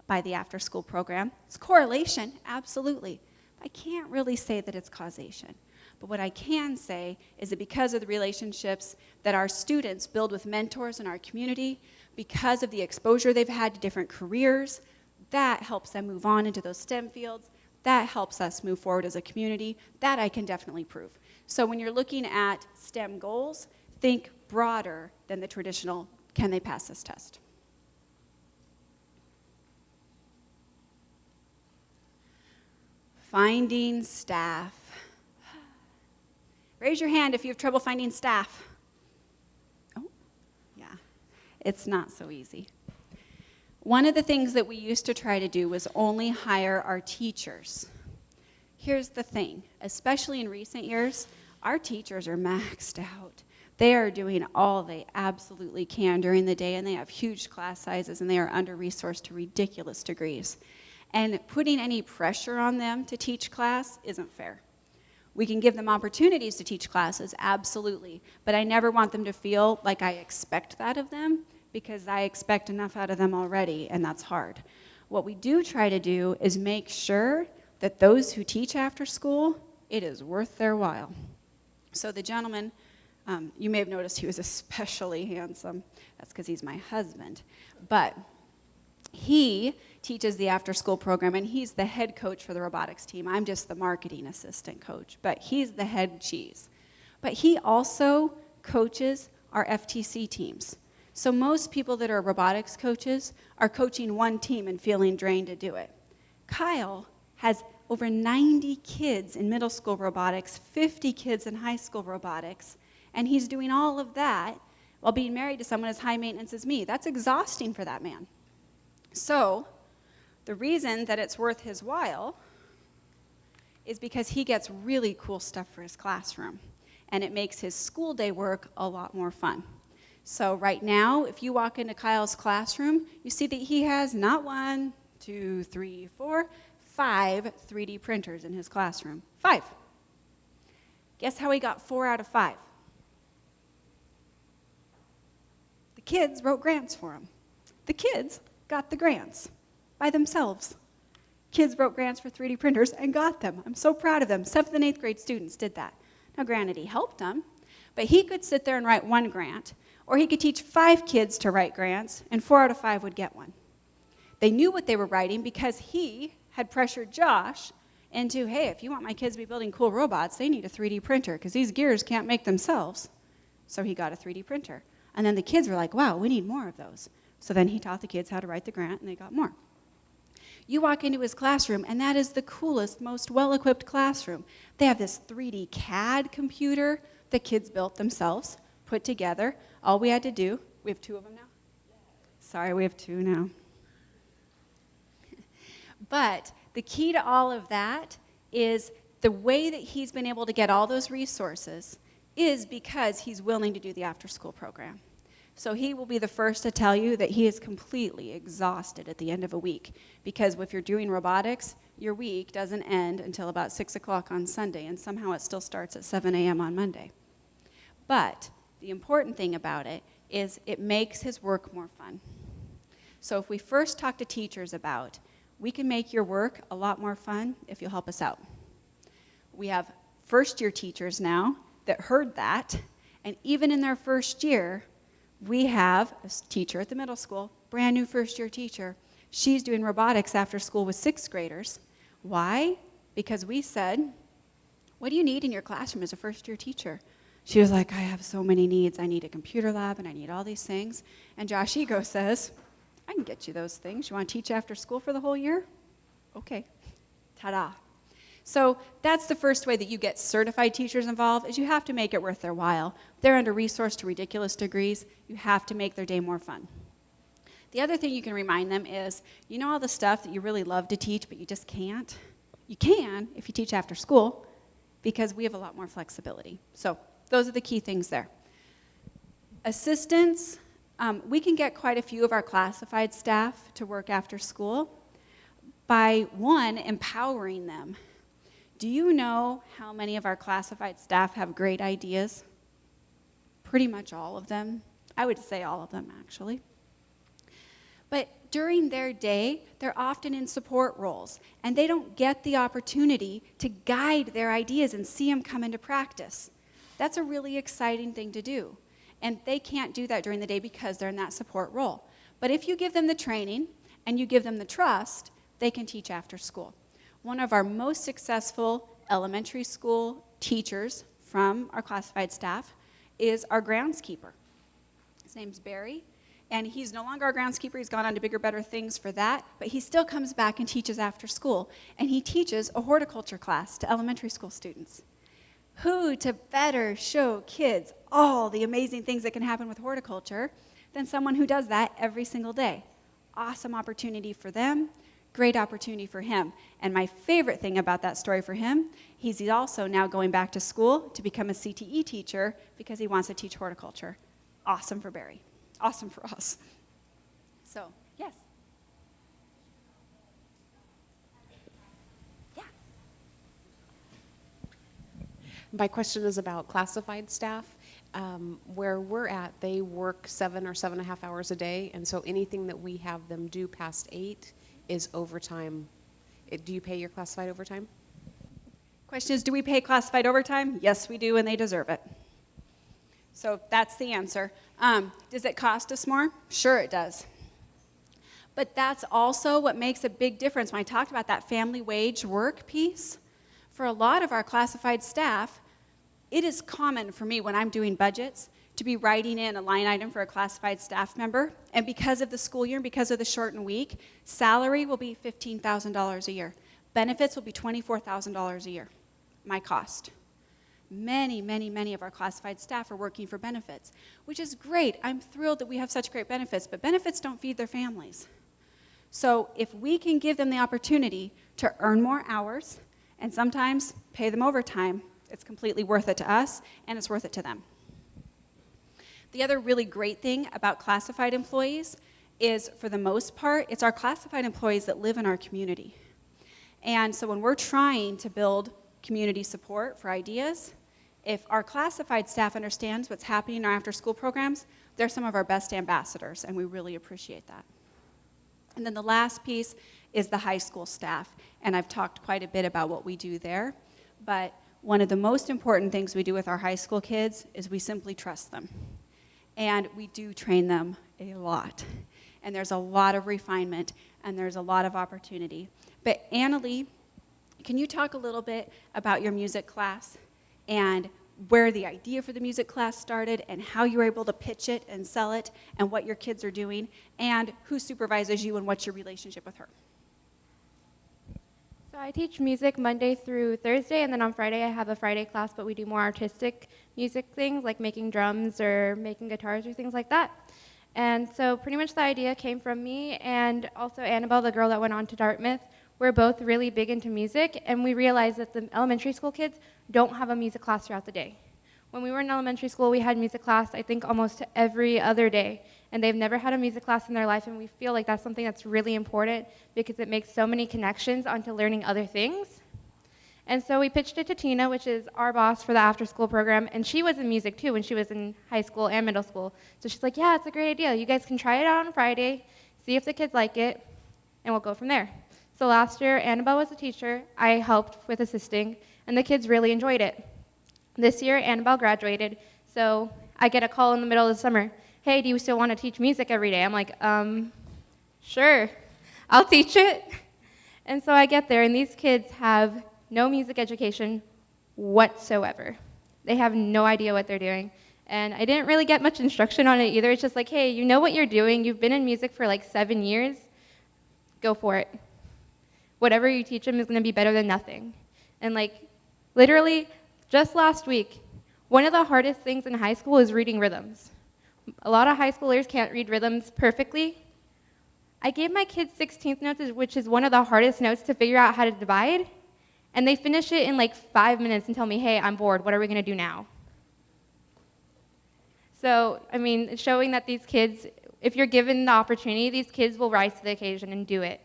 [SPEAKER 1] by the after-school program. It's correlation, absolutely. I can't really say that it's causation. But what I can say is that because of the relationships that our students build with mentors in our community, because of the exposure they've had to different careers, that helps them move on into those STEM fields. That helps us move forward as a community. That I can definitely prove. So when you're looking at STEM goals, think broader than the traditional, can they pass this test? Finding staff. Raise your hand if you have trouble finding staff. Oh, yeah, it's not so easy. One of the things that we used to try to do was only hire our teachers. Here's the thing, especially in recent years, our teachers are maxed out. They are doing all they absolutely can during the day, and they have huge class sizes, and they are under-resourced to ridiculous degrees. And putting any pressure on them to teach class isn't fair. We can give them opportunities to teach classes, absolutely, but I never want them to feel like I expect that of them, because I expect enough out of them already, and that's hard. What we do try to do is make sure that those who teach after school, it is worth their while. So the gentleman, you may have noticed he was especially handsome. That's because he's my husband. But he teaches the after-school program, and he's the head coach for the robotics team. I'm just the marketing assistant coach, but he's the head cheese. But he also coaches our FTC teams. So most people that are robotics coaches are coaching one team and feeling drained to do it. Kyle has over 90 kids in middle school robotics, 50 kids in high school robotics, and he's doing all of that while being married to someone as high maintenance as me. That's exhausting for that man. So the reason that it's worth his while is because he gets really cool stuff for his classroom, and it makes his school day work a lot more fun. So right now, if you walk into Kyle's classroom, you see that he has not 1, 2, 3, 4, 5 3D printers in his classroom. 5. Guess how he got 4 out of 5? The kids wrote grants for him. The kids got the grants by themselves. Kids wrote grants for 3D printers and got them. I'm so proud of them. 7th and 8th grade students did that. Now, granted, he helped them, but he could sit there and write 1 grant, or he could teach 5 kids to write grants, and 4 out of 5 would get one. They knew what they were writing because he had pressured Josh into, hey, if you want my kids to be building cool robots, they need a 3D printer because these gears can't make themselves. So he got a 3D printer. And then the kids were like, wow, we need more of those. So then he taught the kids how to write the grant, and they got more. You walk into his classroom, and that is the coolest, most well-equipped classroom. They have this 3D CAD computer the kids built themselves, put together. All we had to do, we have 2 of them now? Sorry, we have 2 now. But the key to all of that is the way that he's been able to get all those resources is because he's willing to do the after-school program. So he will be the first to tell you that he is completely exhausted at the end of a week, because if you're doing robotics, your week doesn't end until about 6 o'clock on Sunday, and somehow it still starts at 7 a.m. on Monday. But the important thing about it is it makes his work more fun. So if we first talk to teachers about, we can make your work a lot more fun if you'll help us out. We have first-year teachers now that heard that, and even in their first year, we have a teacher at the middle school, brand new first-year teacher. She's doing robotics after school with 6th graders. Why? Because we said, what do you need in your classroom as a first-year teacher? She was like, I have so many needs. I need a computer lab, and I need all these things. And Josh Ego says, I can get you those things. You want to teach after school for the whole year? Okay. Ta-da. So that's the first way that you get certified teachers involved, is you have to make it worth their while. They're under-resourced to ridiculous degrees. You have to make their day more fun. The other thing you can remind them is, you know all the stuff that you really love to teach, but you just can't? You can if you teach after school, because we have a lot more flexibility. So those are the key things there. Assistants, we can get quite a few of our classified staff to work after school by, 1, empowering them. Do you know how many of our classified staff have great ideas? Pretty much all of them. I would say all of them, actually. But during their day, they're often in support roles, and they don't get the opportunity to guide their ideas and see them come into practice. That's a really exciting thing to do. And they can't do that during the day because they're in that support role. But if you give them the training and you give them the trust, they can teach after school. One of our most successful elementary school teachers from our classified staff is our groundskeeper. His name's Barry, and he's no longer our groundskeeper. He's gone on to bigger, better things for that, but he still comes back and teaches after school, and he teaches a horticulture class to elementary school students. Who to better show kids all the amazing things that can happen with horticulture than someone who does that every single day? Awesome opportunity for them. Great opportunity for him. And my favorite thing about that story for him, he's also now going back to school to become a CTE teacher because he wants to teach horticulture. Awesome for Barry. Awesome for us. So, yes. Yeah.
[SPEAKER 12] My question is about classified staff. Where we're at, they work 7 or 7.5 hours a day, and so anything that we have them do past 8 is overtime. Do you pay your classified overtime?
[SPEAKER 1] Question is, do we pay classified overtime? Yes, we do, and they deserve it. So that's the answer. Does it cost us more? Sure it does. But that's also what makes a big difference. When I talked about that family wage work piece, for a lot of our classified staff, it is common for me when I'm doing budgets to be writing in a line item for a classified staff member, and because of the school year and because of the shortened week, salary will be $15,000 a year. Benefits will be $24,000 a year, my cost. Many, many, many of our classified staff are working for benefits, which is great. I'm thrilled that we have such great benefits, but benefits don't feed their families. So if we can give them the opportunity to earn more hours and sometimes pay them overtime, it's completely worth it to us and it's worth it to them. The other really great thing about classified employees is, for the most part, it's our classified employees that live in our community. And so when we're trying to build community support for ideas, if our classified staff understands what's happening in our after-school programs, they're some of our best ambassadors, and we really appreciate that. And then the last piece is the high school staff, and I've talked quite a bit about what we do there, but one of the most important things we do with our high school kids is we simply trust them. And we do train them a lot. And there's a lot of refinement, and there's a lot of opportunity. But Annalie, can you talk a little bit about your music class and where the idea for the music class started and how you were able to pitch it and sell it and what your kids are doing and who supervises you and what's your relationship with her?
[SPEAKER 4] So I teach music Monday through Thursday, and then on Friday I have a Friday class, but we do more artistic music things like making drums or making guitars or things like that. And so pretty much the idea came from me and also Annabelle, the girl that went on to Dartmouth. We're both really big into music, and we realized that the elementary school kids don't have a music class throughout the day. When we were in elementary school, we had music class, I think, almost every other day, and they've never had a music class in their life, and we feel like that's something that's really important because it makes so many connections onto learning other things. And so we pitched it to Tina, which is our boss for the after-school program, and she was in music too when she was in high school and middle school. So she's like, yeah, it's a great idea. You guys can try it out on Friday, see if the kids like it, and we'll go from there. So last year, Annabelle was a teacher. I helped with assisting, and the kids really enjoyed it. This year, Annabelle graduated, so I get a call in the middle of the summer. Hey, do you still want to teach music every day? I'm like, sure, I'll teach it. And so I get there, and these kids have no music education whatsoever. They have no idea what they're doing. And I didn't really get much instruction on it either. It's just like, hey, you know what you're doing. You've been in music for like 7 years. Go for it. Whatever you teach them is going to be better than nothing. And like, literally, just last week, one of the hardest things in high school is reading rhythms. A lot of high schoolers can't read rhythms perfectly. I gave my kids 16th notes, which is one of the hardest notes to figure out how to divide, and they finish it in like 5 minutes and tell me, hey, I'm bored, what are we going to do now? So, I mean, showing that these kids, if you're given the opportunity, these kids will rise to the occasion and do it.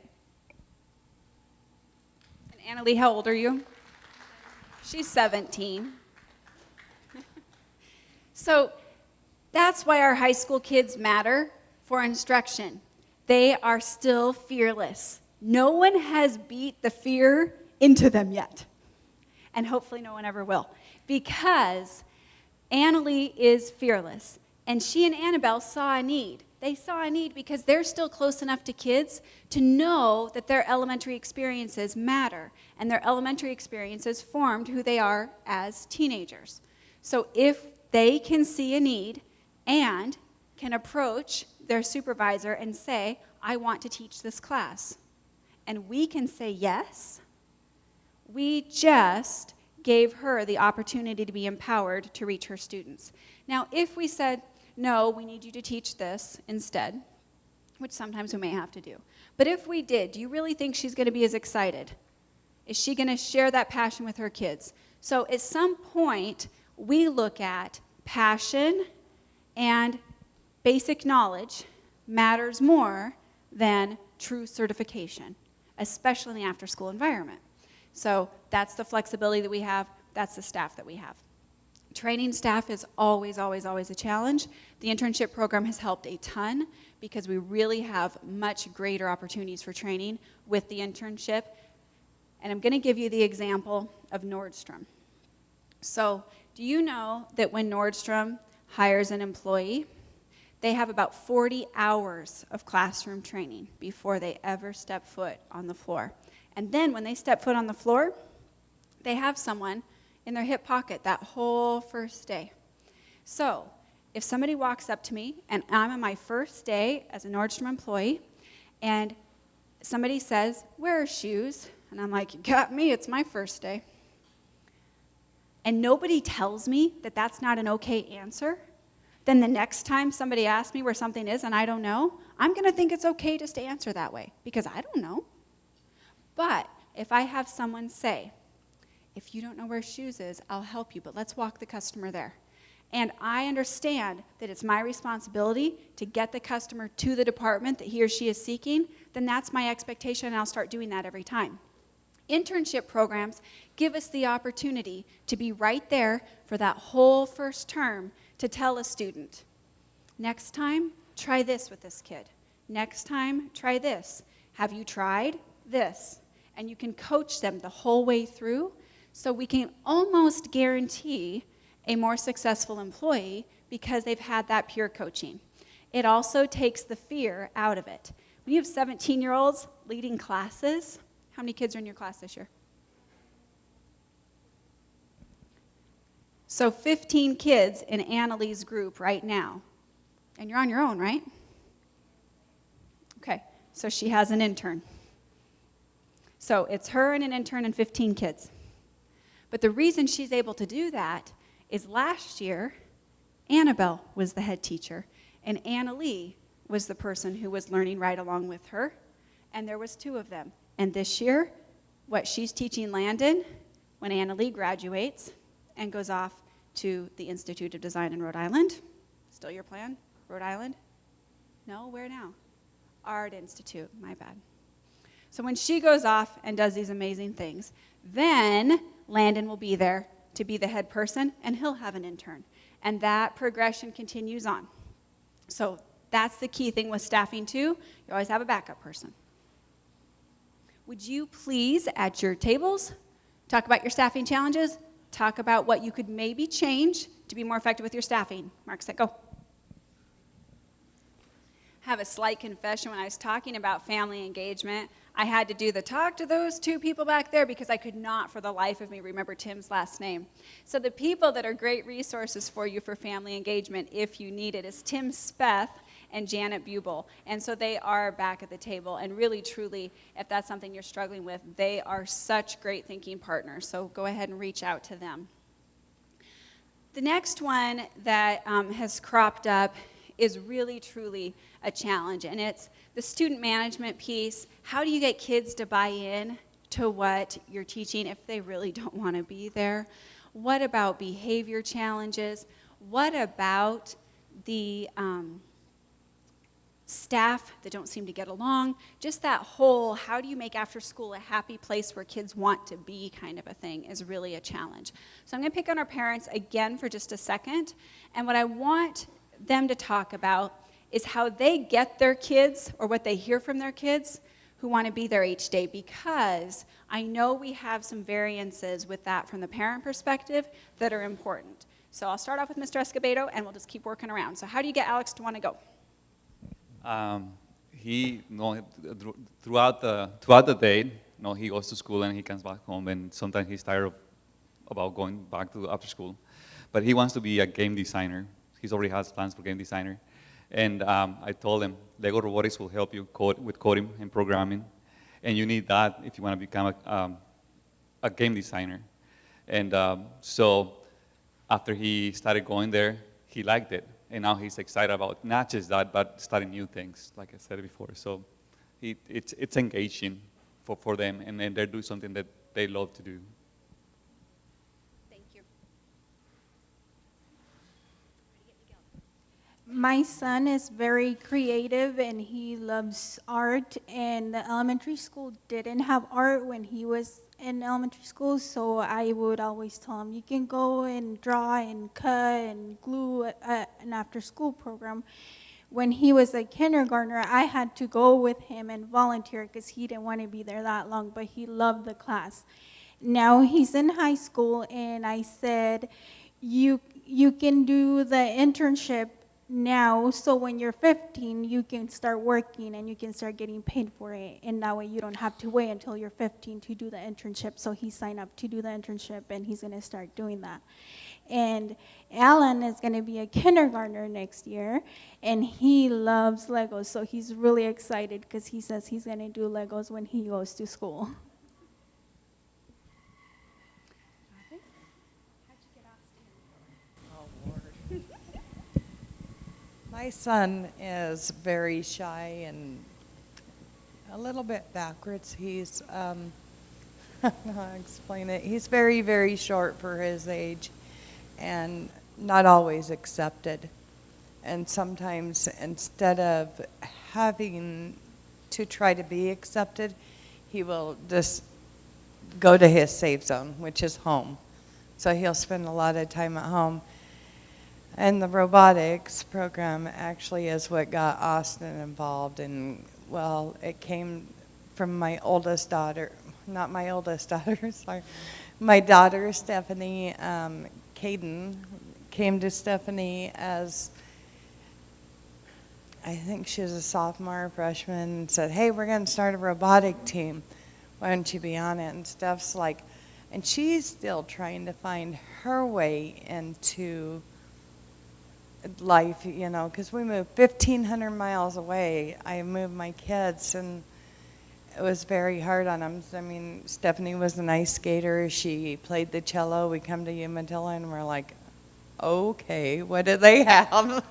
[SPEAKER 1] And Annalie, how old are you? She's 17. So that's why our high school kids matter for instruction. They are still fearless. No one has beat the fear into them yet. And hopefully no one ever will. Because Annalie is fearless. And she and Annabelle saw a need. They saw a need because they're still close enough to kids to know that their elementary experiences matter. And their elementary experiences formed who they are as teenagers. So if they can see a need and can approach their supervisor and say, I want to teach this class, and we can say yes, we just gave her the opportunity to be empowered to reach her students. Now, if we said, no, we need you to teach this instead, which sometimes we may have to do, but if we did, do you really think she's going to be as excited? Is she going to share that passion with her kids? So at some point, we look at passion and basic knowledge matters more than true certification, especially in the after-school environment. So that's the flexibility that we have. That's the staff that we have. Training staff is always, always, always a challenge. The internship program has helped a ton because we really have much greater opportunities for training with the internship. And I'm going to give you the example of Nordstrom. So do you know that when Nordstrom hires an employee, they have about 40 hours of classroom training before they ever step foot on the floor. And then when they step foot on the floor, they have someone in their hip pocket that whole first day. So if somebody walks up to me, and I'm on my first day as a Nordstrom employee, and somebody says, "Where are shoes?" And I'm like, "You got me, it's my first day." And nobody tells me that that's not an okay answer, then the next time somebody asks me where something is and I don't know, I'm going to think it's okay just to answer that way, because I don't know. But if I have someone say, "If you don't know where shoes is, I'll help you, but let's walk the customer there," and I understand that it's my responsibility to get the customer to the department that he or she is seeking, then that's my expectation, and I'll start doing that every time. Internship programs give us the opportunity to be right there for that whole first term to tell a student, "Next time, try this with this kid. Next time, try this. Have you tried this?" And you can coach them the whole way through, so we can almost guarantee a more successful employee because they've had that peer coaching. It also takes the fear out of it. When you have 17-year-olds leading classes, how many kids are in your class this year? So 15 kids in Annalie's group right now. And you're on your own, right? Okay, so she has an intern. So it's her and an intern and 15 kids. But the reason she's able to do that is last year, Annabelle was the head teacher, and Annalie was the person who was learning right along with her, and there was 2 of them. And this year, what she's teaching Landon, when Annalie graduates and goes off to the Institute of Design in Rhode Island. Still your plan? Rhode Island? No, where now? Art Institute, my bad. So when she goes off and does these amazing things, then Landon will be there to be the head person, and he'll have an intern. And that progression continues on. So that's the key thing with staffing too. You always have a backup person. Would you please, at your tables, talk about your staffing challenges, talk about what you could maybe change to be more effective with your staffing. Mark, set, go. Have a slight confession. When I was talking about family engagement, I had to do the talk to those 2 people back there because I could not for the life of me remember Tim's last name. So the people that are great resources for you for family engagement, if you need it, is Tim Speth and Janet Bubel. And so they are back at the table. And really, truly, if that's something you're struggling with, they are such great thinking partners. So go ahead and reach out to them. The next one that has cropped up is really, truly a challenge. And it's the student management piece. How do you get kids to buy in to what you're teaching if they really don't want to be there? What about behavior challenges? What about the staff that don't seem to get along? Just that whole, how do you make after school a happy place where kids want to be kind of a thing is really a challenge. So I'm going to pick on our parents again for just a second. And what I want them to talk about is how they get their kids, or what they hear from their kids who want to be there each day, because I know we have some variances with that from the parent perspective that are important. So I'll start off with Mr. Escobedo, and we'll just keep working around. So how do you get Alex to want to go?
[SPEAKER 11] Throughout the day, he goes to school and he comes back home, and sometimes he's tired about going back to after school. But he wants to be a game designer. He already has plans for game designer. And I told him, Lego Robotics will help you with coding and programming. And you need that if you want to become a game designer. And so after he started going there, he liked it. And now he's excited about not just that, but starting new things, like I said before. So it's engaging for them, and then they're doing something that they love to do.
[SPEAKER 1] Thank you.
[SPEAKER 10] My son is very creative and he loves art, and the elementary school didn't have art when he was in elementary school, so I would always tell him, you can go and draw and cut and glue at an after-school program. When he was a kindergartner, I had to go with him and volunteer because he didn't want to be there that long, but he loved the class. Now he's in high school, and I said, you can do the internship now, so when you're 15, you can start working and you can start getting paid for it. And that way you don't have to wait until you're 15 to do the internship. So he signed up to do the internship and he's going to start doing that. And Alan is going to be a kindergartner next year, and he loves Legos. So he's really excited because he says he's going to do Legos when he goes to school.
[SPEAKER 13] My son is very shy and a little bit backwards. He's, I'll explain it. He's very, very short for his age and not always accepted. And sometimes instead of having to try to be accepted, he will just go to his safe zone, which is home. So he'll spend a lot of time at home. And the robotics program actually is what got Austin involved. And, well, it came from my oldest daughter, not my oldest daughter, sorry. My daughter, Stephanie, Caden, came to Stephanie as, I think she was a sophomore or freshman, and said, hey, we're going to start a robotic team. Why don't you be on it? And Steph's like, and she's still trying to find her way into life, you know, because we moved 1,500 miles away. I moved my kids, and it was very hard on them. I mean, Stephanie was an ice skater. She played the cello. We come to Umatilla, and we're like, okay, what do they have?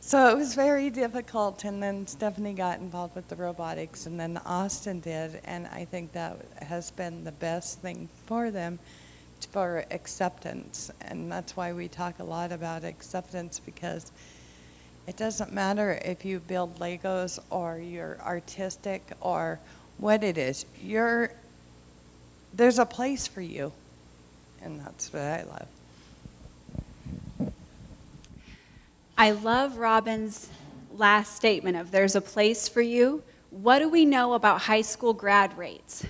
[SPEAKER 13] So it was very difficult, and then Stephanie got involved with the robotics, and then Austin did, and I think that has been the best thing for them, for acceptance. And that's why we talk a lot about acceptance, because it doesn't matter if you build Legos or you're artistic or what it is. There's a place for you, and that's what I love.
[SPEAKER 1] I love Robin's last statement of there's a place for you. What do we know about high school grad rates?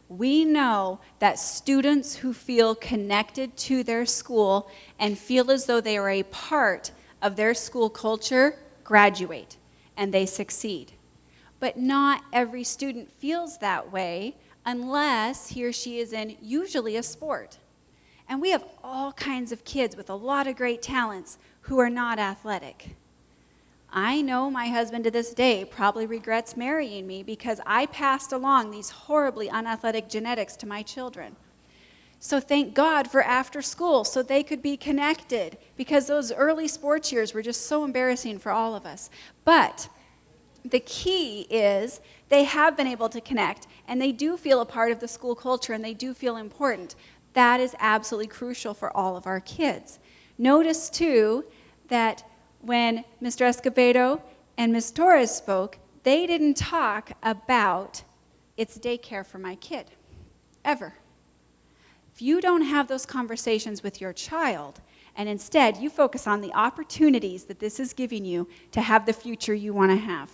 [SPEAKER 1] We know that students who feel connected to their school and feel as though they are a part of their school culture graduate, and they succeed. But not every student feels that way unless he or she is in usually a sport. And we have all kinds of kids with a lot of great talents who are not athletic. I know my husband to this day probably regrets marrying me because I passed along these horribly unathletic genetics to my children. So thank God for after school so they could be connected, because those early sports years were just so embarrassing for all of us. But the key is they have been able to connect, and they do feel a part of the school culture, and they do feel important. That is absolutely crucial for all of our kids. Notice, too, that when Mr. Escobedo and Ms. Torres spoke, they didn't talk about it's daycare for my kid, ever. If you don't have those conversations with your child, and instead you focus on the opportunities that this is giving you to have the future you want to have.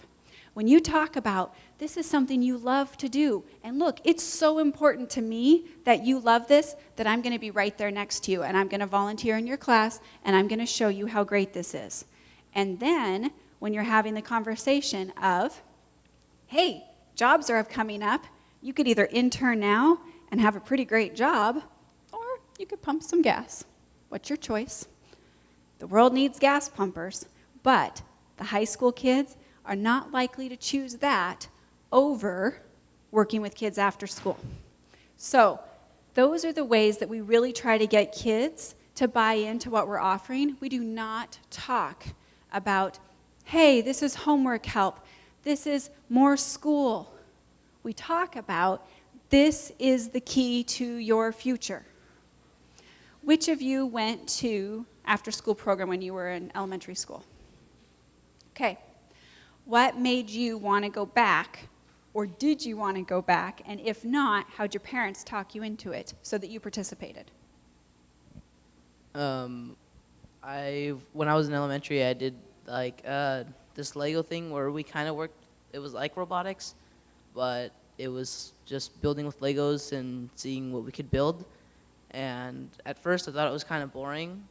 [SPEAKER 1] When you talk about this is something you love to do, and look, it's so important to me that you love this that I'm going to be right there next to you, and I'm going to volunteer in your class, and I'm going to show you how great this is. And then when you're having the conversation of, hey, jobs are coming up, you could either intern now and have a pretty great job, or you could pump some gas. What's your choice? The world needs gas pumpers, but the high school kids are not likely to choose that over working with kids after school. So those are the ways that we really try to get kids to buy into what we're offering. We do not talk about, hey, this is homework help, this is more school. We talk about, this is the key to your future. Which of you went to after-school program when you were in elementary school? Okay. What made you want to go back, or did you want to go back? And if not, how'd your parents talk you into it so that you participated?
[SPEAKER 2] When I was in elementary, I did like this Lego thing where we kind of worked. It was like robotics, but it was just building with Legos and seeing what we could build. And at first, I thought it was kind of boring,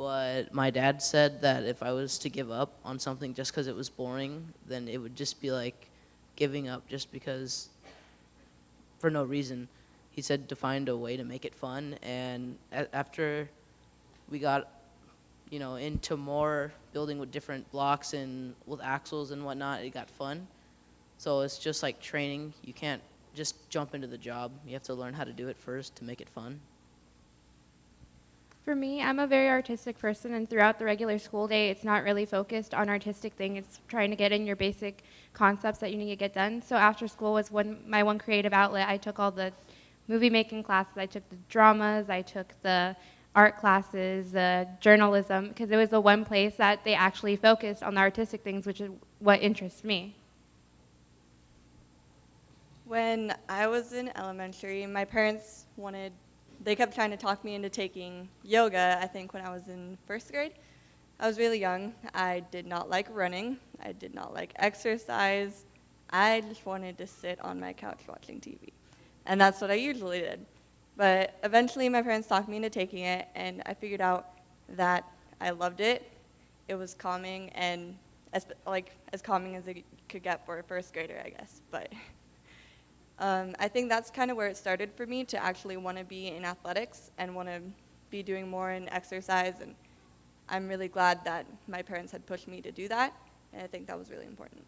[SPEAKER 2] but my dad said that if I was to give up on something just because it was boring, then it would just be like giving up just because, for no reason. He said to find a way to make it fun, and after we got, into more building with different blocks and with axles and whatnot, it got fun. So it's just like training. You can't just jump into the job. You have to learn how to do it first to make it fun.
[SPEAKER 4] For me, I'm a very artistic person, and throughout the regular school day, it's not really focused on artistic thing. It's trying to get in your basic concepts that you need to get done. So after school was my one creative outlet. I took all the movie making classes, I took the dramas, I took the art classes, the journalism, because it was the one place that they actually focused on the artistic things, which is what interests me.
[SPEAKER 5] When I was in elementary, my parents they kept trying to talk me into taking yoga, I think when I was in first grade. I was really young. I did not like running. I did not like exercise. I just wanted to sit on my couch watching TV. And that's what I usually did. But eventually my parents talked me into taking it, and I figured out that I loved it. It was calming, and as calming as it could get for a first grader, I guess. But I think that's kind of where it started for me to actually want to be in athletics and want to be doing more in exercise. And I'm really glad that my parents had pushed me to do that, and I think that was really important.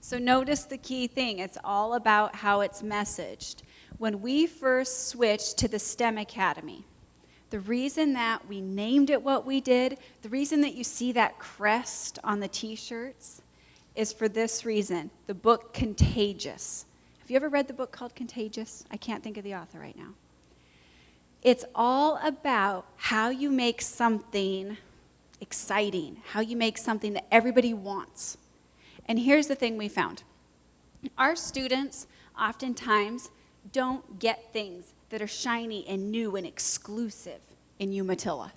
[SPEAKER 1] So notice the key thing. It's all about how it's messaged. When we first switched to the STEM Academy, the reason that we named it what we did, the reason that you see that crest on the t-shirts is for this reason, the book Contagious. Have you ever read the book called Contagious? I can't think of the author right now. It's all about how you make something exciting, how you make something that everybody wants. And here's the thing we found. Our students oftentimes don't get things that are shiny and new and exclusive in Umatilla.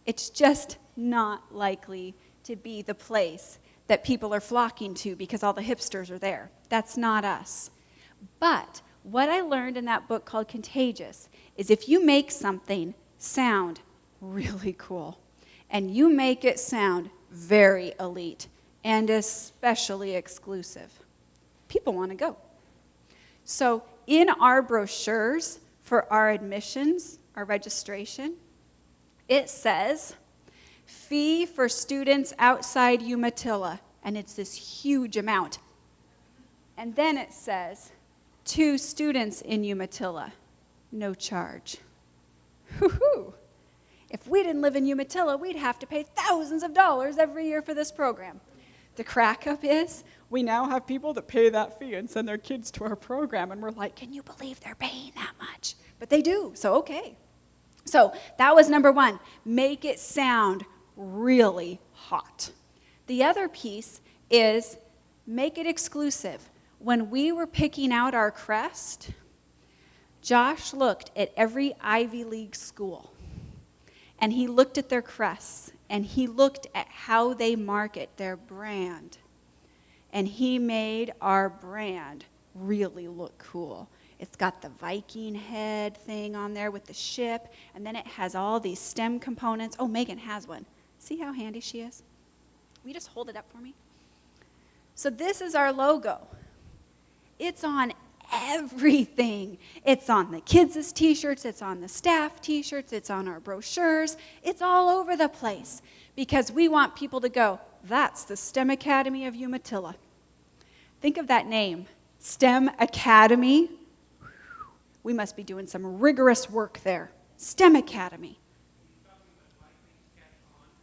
[SPEAKER 1] It's just not likely to be the place that people are flocking to because all the hipsters are there. That's not us. But what I learned in that book called Contagious is if you make something sound really cool and you make it sound very elite and especially exclusive, people want to go. So in our brochures for our admissions, our registration, it says, fee for students outside Umatilla, and it's this huge amount. And then it says, to students in Umatilla, no charge. Woo-hoo! If we didn't live in Umatilla, we'd have to pay thousands of dollars every year for this program. The crack up is, we now have people that pay that fee and send their kids to our program, and we're like, can you believe they're paying that much? But they do, so okay. So that was number one, make it sound really hot. The other piece is make it exclusive. When we were picking out our crest, Josh looked at every Ivy League school, and he looked at their crests, and he looked at how they market their brand, and he made our brand really look cool. It's got the Viking head thing on there with the ship, and then it has all these STEM components. Oh, Megan has one. See how handy she is? Will you just hold it up for me? So this is our logo. It's on everything. It's on the kids' t-shirts, it's on the staff t-shirts, it's on our brochures. It's all over the place because we want people to go, that's the STEM Academy of Umatilla. Think of that name, STEM Academy. We must be doing some rigorous work there. STEM Academy.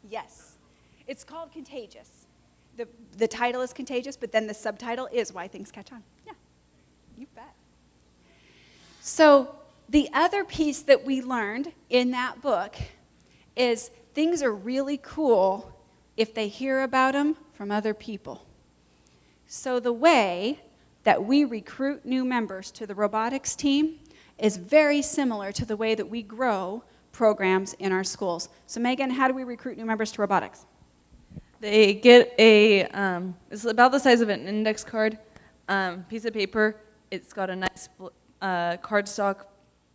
[SPEAKER 1] Yes. It's called Contagious. The title is Contagious, but then the subtitle is Why Things Catch On. Yeah, you bet. So the other piece that we learned in that book is things are really cool if they hear about them from other people. So the way that we recruit new members to the robotics team is very similar to the way that we grow programs in our schools. So Megan, how do we recruit new members to robotics?
[SPEAKER 8] They get it's about the size of an index card, piece of paper. It's got a nice cardstock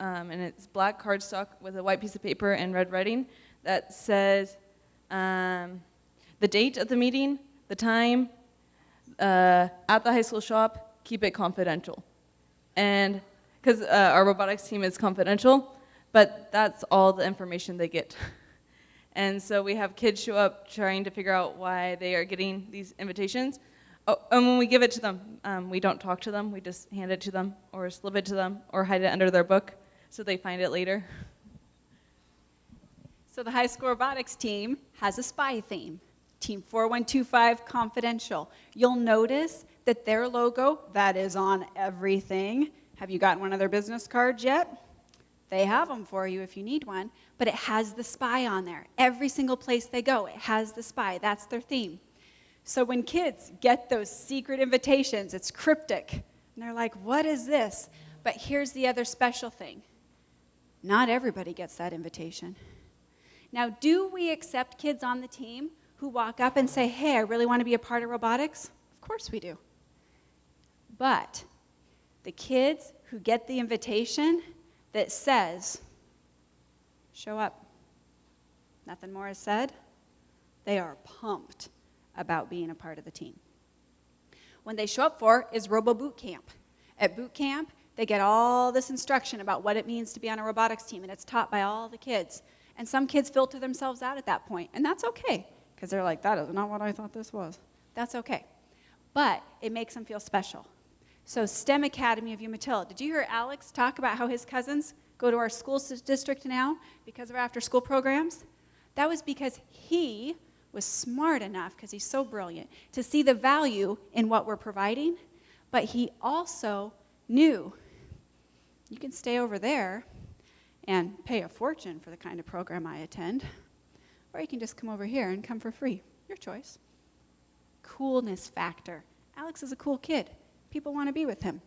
[SPEAKER 8] and it's black cardstock with a white piece of paper and red writing that says the date of the meeting, the time, at the high school shop, keep it confidential. And because our robotics team is confidential, but that's all the information they get. And so we have kids show up trying to figure out why they are getting these invitations. Oh, and when we give it to them, we don't talk to them. We just hand it to them or slip it to them or hide it under their book so they find it later.
[SPEAKER 1] So the high school robotics team has a spy theme, Team 4125 Confidential. You'll notice that their logo, that is on everything. Have you gotten one of their business cards yet? They have them for you if you need one, but it has the spy on there. Every single place they go, it has the spy. That's their theme. So when kids get those secret invitations, it's cryptic, and they're like, what is this? But here's the other special thing. Not everybody gets that invitation. Now, do we accept kids on the team who walk up and say, hey, I really want to be a part of robotics? Of course we do. But the kids who get the invitation that says, show up, nothing more is said, they are pumped about being a part of the team. When they show up for is Robo Boot Camp. At boot camp, they get all this instruction about what it means to be on a robotics team, and it's taught by all the kids. And some kids filter themselves out at that point, and that's okay, because they're like, that is not what I thought this was. That's okay. But it makes them feel special. So STEM Academy of Umatilla. Did you hear Alex talk about how his cousins go to our school district now because of our after-school programs? That was because he was smart enough, because he's so brilliant, to see the value in what we're providing, but he also knew you can stay over there and pay a fortune for the kind of program I attend, or you can just come over here and come for free. Your choice. Coolness factor. Alex is a cool kid. People want to be with him.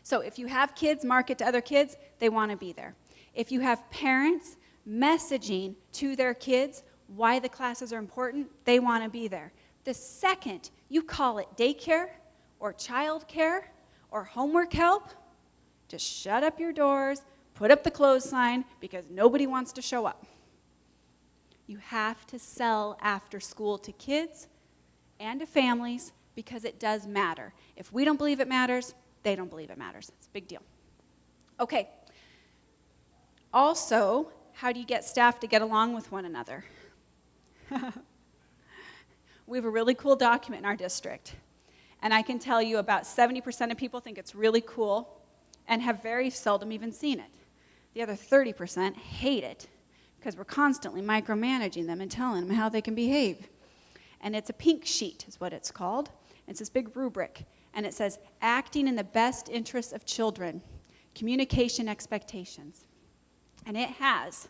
[SPEAKER 1] So if you have kids, market to other kids, they want to be there. If you have parents messaging to their kids why the classes are important, they want to be there. The second you call it daycare or childcare or homework help, just shut up your doors, put up the close sign, because nobody wants to show up. You have to sell after school to kids and to families, because it does matter. If we don't believe it matters, they don't believe it matters. It's a big deal. Okay. Also, how do you get staff to get along with one another? We have a really cool document in our district, and I can tell you about 70% of people think it's really cool and have very seldom even seen it. The other 30% hate it because we're constantly micromanaging them and telling them how they can behave. And it's a pink sheet is what it's called. It's this big rubric, and it says, acting in the best interests of children, communication expectations. And it has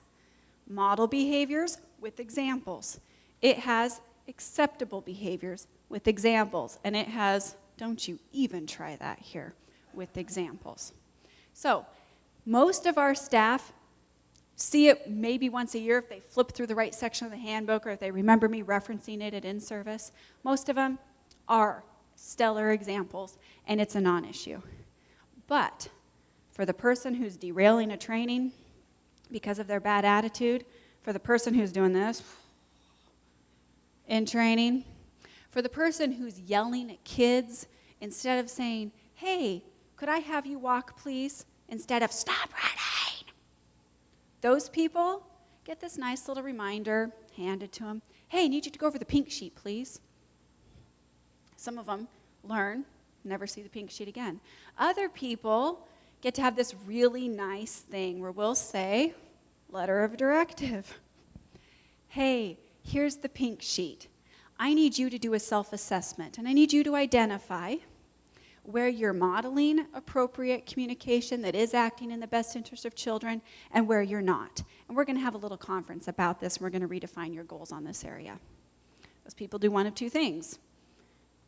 [SPEAKER 1] model behaviors with examples. It has acceptable behaviors with examples. And it has, don't you even try that here, with examples. So most of our staff see it maybe once a year if they flip through the right section of the handbook, or if they remember me referencing it at in-service. Most of them are stellar examples, and it's a non-issue. But for the person who's derailing a training because of their bad attitude, for the person who's doing this in training, for the person who's yelling at kids instead of saying, hey, could I have you walk, please, instead of stop running, those people get this nice little reminder handed to them. Hey, I need you to go over the pink sheet, please. Some of them learn, never see the pink sheet again. Other people get to have this really nice thing where we'll say, letter of directive. Hey, here's the pink sheet. I need you to do a self-assessment, and I need you to identify where you're modeling appropriate communication that is acting in the best interest of children and where you're not. And we're going to have a little conference about this, and we're going to redefine your goals on this area. Those people do one of two things.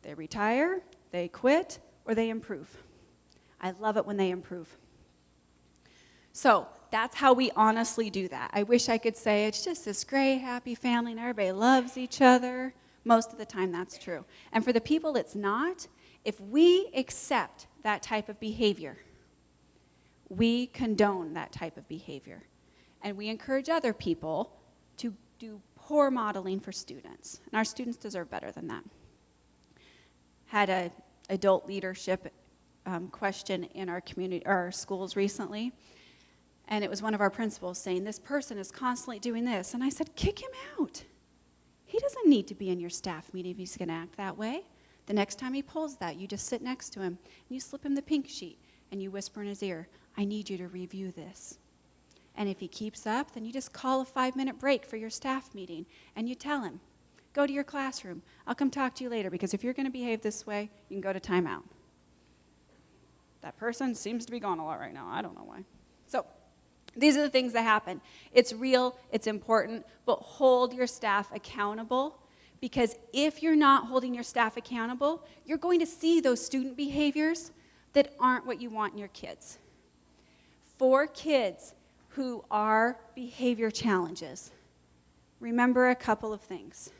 [SPEAKER 1] They retire, they quit, or they improve. I love it when they improve. So that's how we honestly do that. I wish I could say it's just this great, happy family and everybody loves each other. Most of the time that's true. And for the people it's not, if we accept that type of behavior, we condone that type of behavior. And we encourage other people to do poor modeling for students. And our students deserve better than that. Had a adult leadership question in our community, our schools recently. And it was one of our principals saying, this person is constantly doing this. And I said, kick him out. He doesn't need to be in your staff meeting if he's going to act that way. The next time he pulls that, you just sit next to him, and you slip him the pink sheet, and you whisper in his ear, I need you to review this. And if he keeps up, then you just call a 5-minute break for your staff meeting, and you tell him, go to your classroom. I'll come talk to you later, because if you're going to behave this way, you can go to timeout. That person seems to be gone a lot right now. I don't know why. So these are the things that happen. It's real, it's important, but hold your staff accountable, because if you're not holding your staff accountable, you're going to see those student behaviors that aren't what you want in your kids. For kids who are behavior challenges, remember a couple of things.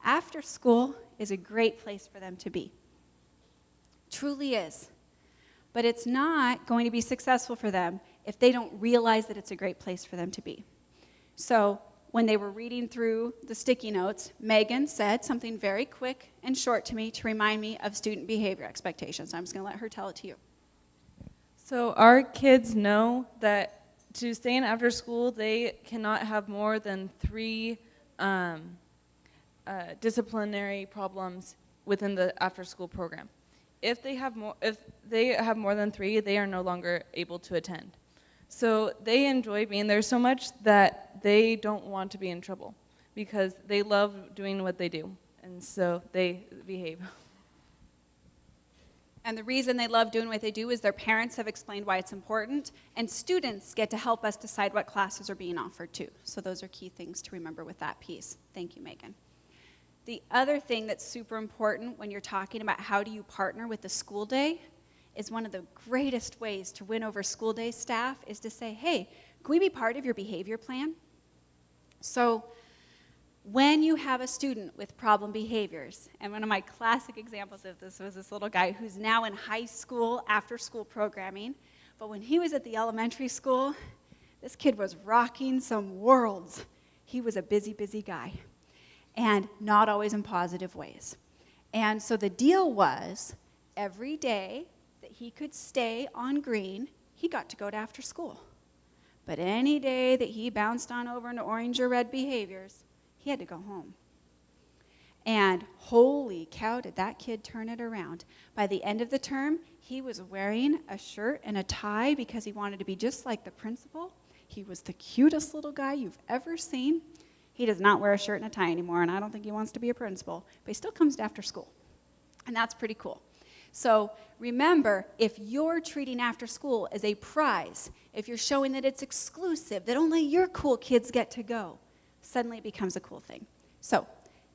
[SPEAKER 1] After school is a great place for them to be. Truly is. But it's not going to be successful for them if they don't realize that it's a great place for them to be. So when they were reading through the sticky notes, Megan said something very quick and short to me to remind me of student behavior expectations. I'm just going to let her tell it to you.
[SPEAKER 8] So our kids know that to stay in after school, they cannot have more than 3 disciplinary problems within the after school program. If they have more than 3, they are no longer able to attend. So they enjoy being there so much that they don't want to be in trouble because they love doing what they do, and so they behave.
[SPEAKER 1] And the reason they love doing what they do is their parents have explained why it's important, and students get to help us decide what classes are being offered too. So those are key things to remember with that piece. Thank you, Megan. The other thing that's super important when you're talking about how do you partner with the school day is one of the greatest ways to win over school day staff is to say, hey, can we be part of your behavior plan? So when you have a student with problem behaviors, and one of my classic examples of this was this little guy who's now in high school after-school programming, but when he was at the elementary school, this kid was rocking some worlds. He was a busy, busy guy, and not always in positive ways. And so the deal was every day that he could stay on green, he got to go to after school. But any day that he bounced on over into orange or red behaviors, he had to go home. And holy cow, did that kid turn it around. By the end of the term, he was wearing a shirt and a tie because he wanted to be just like the principal. He was the cutest little guy you've ever seen. He does not wear a shirt and a tie anymore, and I don't think he wants to be a principal, but he still comes to after school. And that's pretty cool. So remember, if you're treating after school as a prize, if you're showing that it's exclusive, that only your cool kids get to go, suddenly it becomes a cool thing. So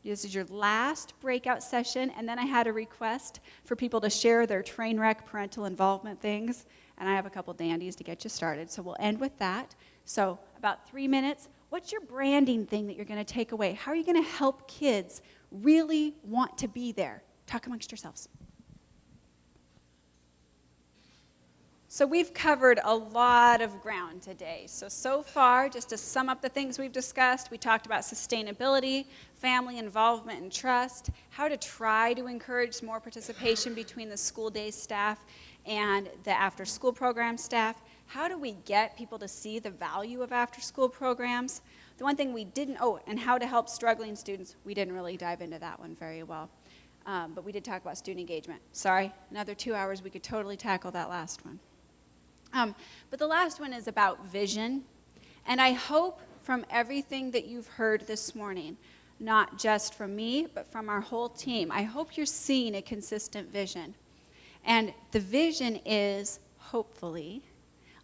[SPEAKER 1] this is your last breakout session, and then I had a request for people to share their train wreck parental involvement things, and I have a couple dandies to get you started. So we'll end with that. So about 3 minutes. What's your branding thing that you're going to take away? How are you going to help kids really want to be there? Talk amongst yourselves. So we've covered a lot of ground today. So far, just to sum up the things we've discussed, we talked about sustainability, family involvement and trust, how to try to encourage more participation between the school day staff and the after-school program staff. How do we get people to see the value of after-school programs? The one thing we didn't, and how to help struggling students, we didn't really dive into that one very well. But we did talk about student engagement. Sorry, another 2 hours, we could totally tackle that last one. But the last one is about vision. And I hope from everything that you've heard this morning, not just from me, but from our whole team, I hope you're seeing a consistent vision. And the vision is, hopefully,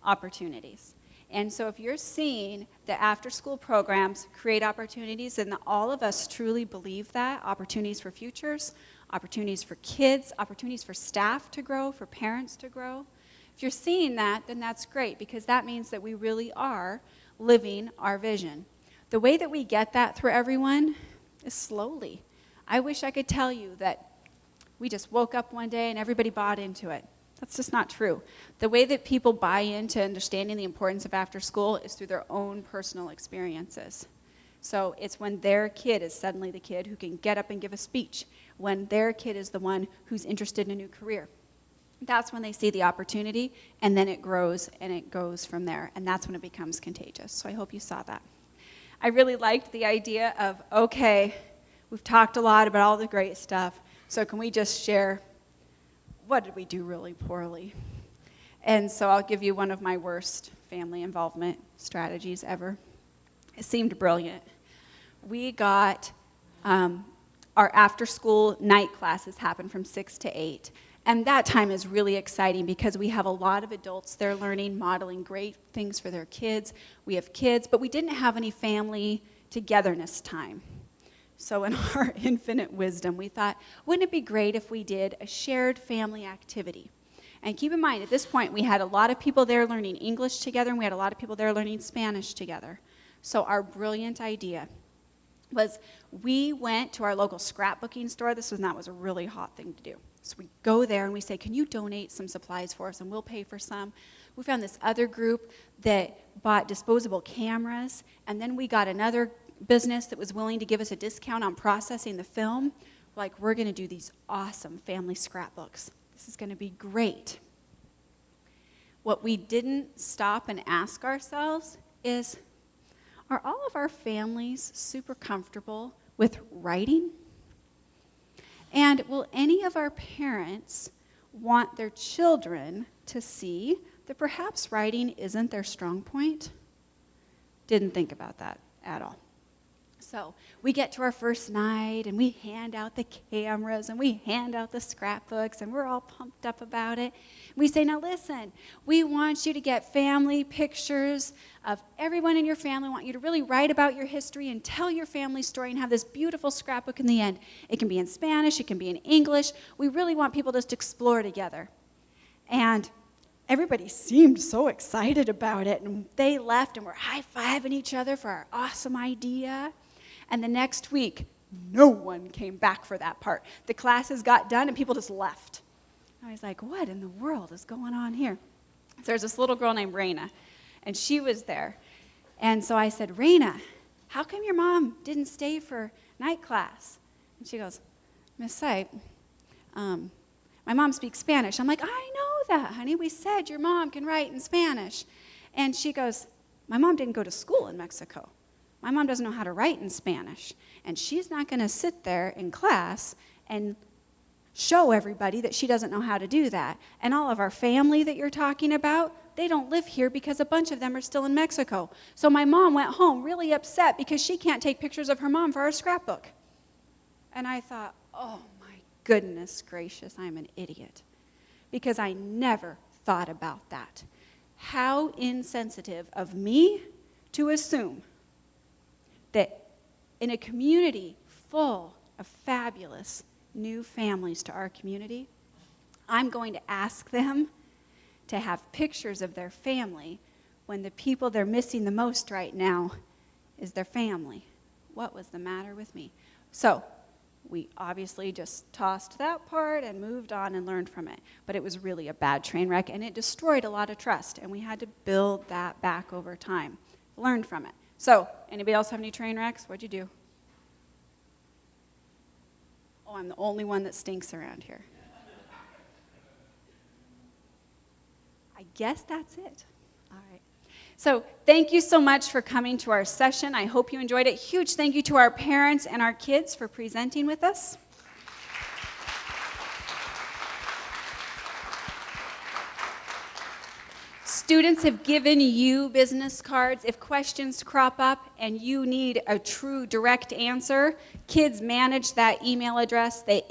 [SPEAKER 1] opportunities. And so if you're seeing the after-school programs create opportunities, and all of us truly believe that, opportunities for futures, opportunities for kids, opportunities for staff to grow, for parents to grow, if you're seeing that, then that's great, because that means that we really are living our vision. The way that we get that through everyone is slowly. I wish I could tell you that we just woke up one day and everybody bought into it. That's just not true. The way that people buy into understanding the importance of after school is through their own personal experiences. So it's when their kid is suddenly the kid who can get up and give a speech, when their kid is the one who's interested in a new career. That's when they see the opportunity, and then it grows and it goes from there, and that's when it becomes contagious. So I hope you saw that. I really liked the idea of, okay, we've talked a lot about all the great stuff, so can we just share what did we do really poorly? And so I'll give you one of my worst family involvement strategies ever. It seemed brilliant. We got our after-school night classes happen from 6 to 8. And that time is really exciting because we have a lot of adults there learning, modeling great things for their kids. We have kids, but we didn't have any family togetherness time. So in our infinite wisdom, we thought, wouldn't it be great if we did a shared family activity? And keep in mind, at this point, we had a lot of people there learning English together, and we had a lot of people there learning Spanish together. So our brilliant idea was we went to our local scrapbooking store. This was a really hot thing to do. So we go there and we say, can you donate some supplies for us, and we'll pay for some. We found this other group that bought disposable cameras, and then we got another business that was willing to give us a discount on processing the film. Like, we're going to do these awesome family scrapbooks. This is going to be great. What we didn't stop and ask ourselves is, are all of our families super comfortable with writing? And will any of our parents want their children to see that perhaps writing isn't their strong point? Didn't think about that at all. So we get to our first night, and we hand out the cameras, and we hand out the scrapbooks, and we're all pumped up about it. We say, now listen, we want you to get family pictures of everyone in your family. We want you to really write about your history and tell your family story and have this beautiful scrapbook in the end. It can be in Spanish, it can be in English. We really want people just to explore together. And everybody seemed so excited about it, and they left and were high-fiving each other for our awesome idea. And the next week, no one came back for that part. The classes got done, and people just left. I was like, what in the world is going on here? So there's this little girl named Raina, and she was there. And so I said, Raina, how come your mom didn't stay for night class? And she goes, Miss Sipe, my mom speaks Spanish. I'm like, I know that, honey. We said your mom can write in Spanish. And she goes, my mom didn't go to school in Mexico. My mom doesn't know how to write in Spanish. And she's not going to sit there in class and show everybody that she doesn't know how to do that. And all of our family that you're talking about, they don't live here because a bunch of them are still in Mexico. So my mom went home really upset because she can't take pictures of her mom for our scrapbook. And I thought, oh my goodness gracious, I'm an idiot. Because I never thought about that. How insensitive of me to assume that in a community full of fabulous new families to our community, I'm going to ask them to have pictures of their family when the people they're missing the most right now is their family. What was the matter with me? So we obviously just tossed that part and moved on and learned from it. But it was really a bad train wreck, and it destroyed a lot of trust, and we had to build that back over time. Learned from it. So, anybody else have any train wrecks? What'd you do? Oh, I'm the only one that stinks around here. I guess that's it. All right. So, thank you so much for coming to our session. I hope you enjoyed it. Huge thank you to our parents and our kids for presenting with us. Students have given you business cards. If questions crop up and you need a true direct answer, kids manage that email address, they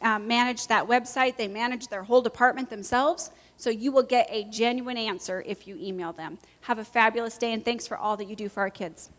[SPEAKER 1] manage that website, they manage their whole department themselves, so you will get a genuine answer if you email them. Have a fabulous day, and thanks for all that you do for our kids.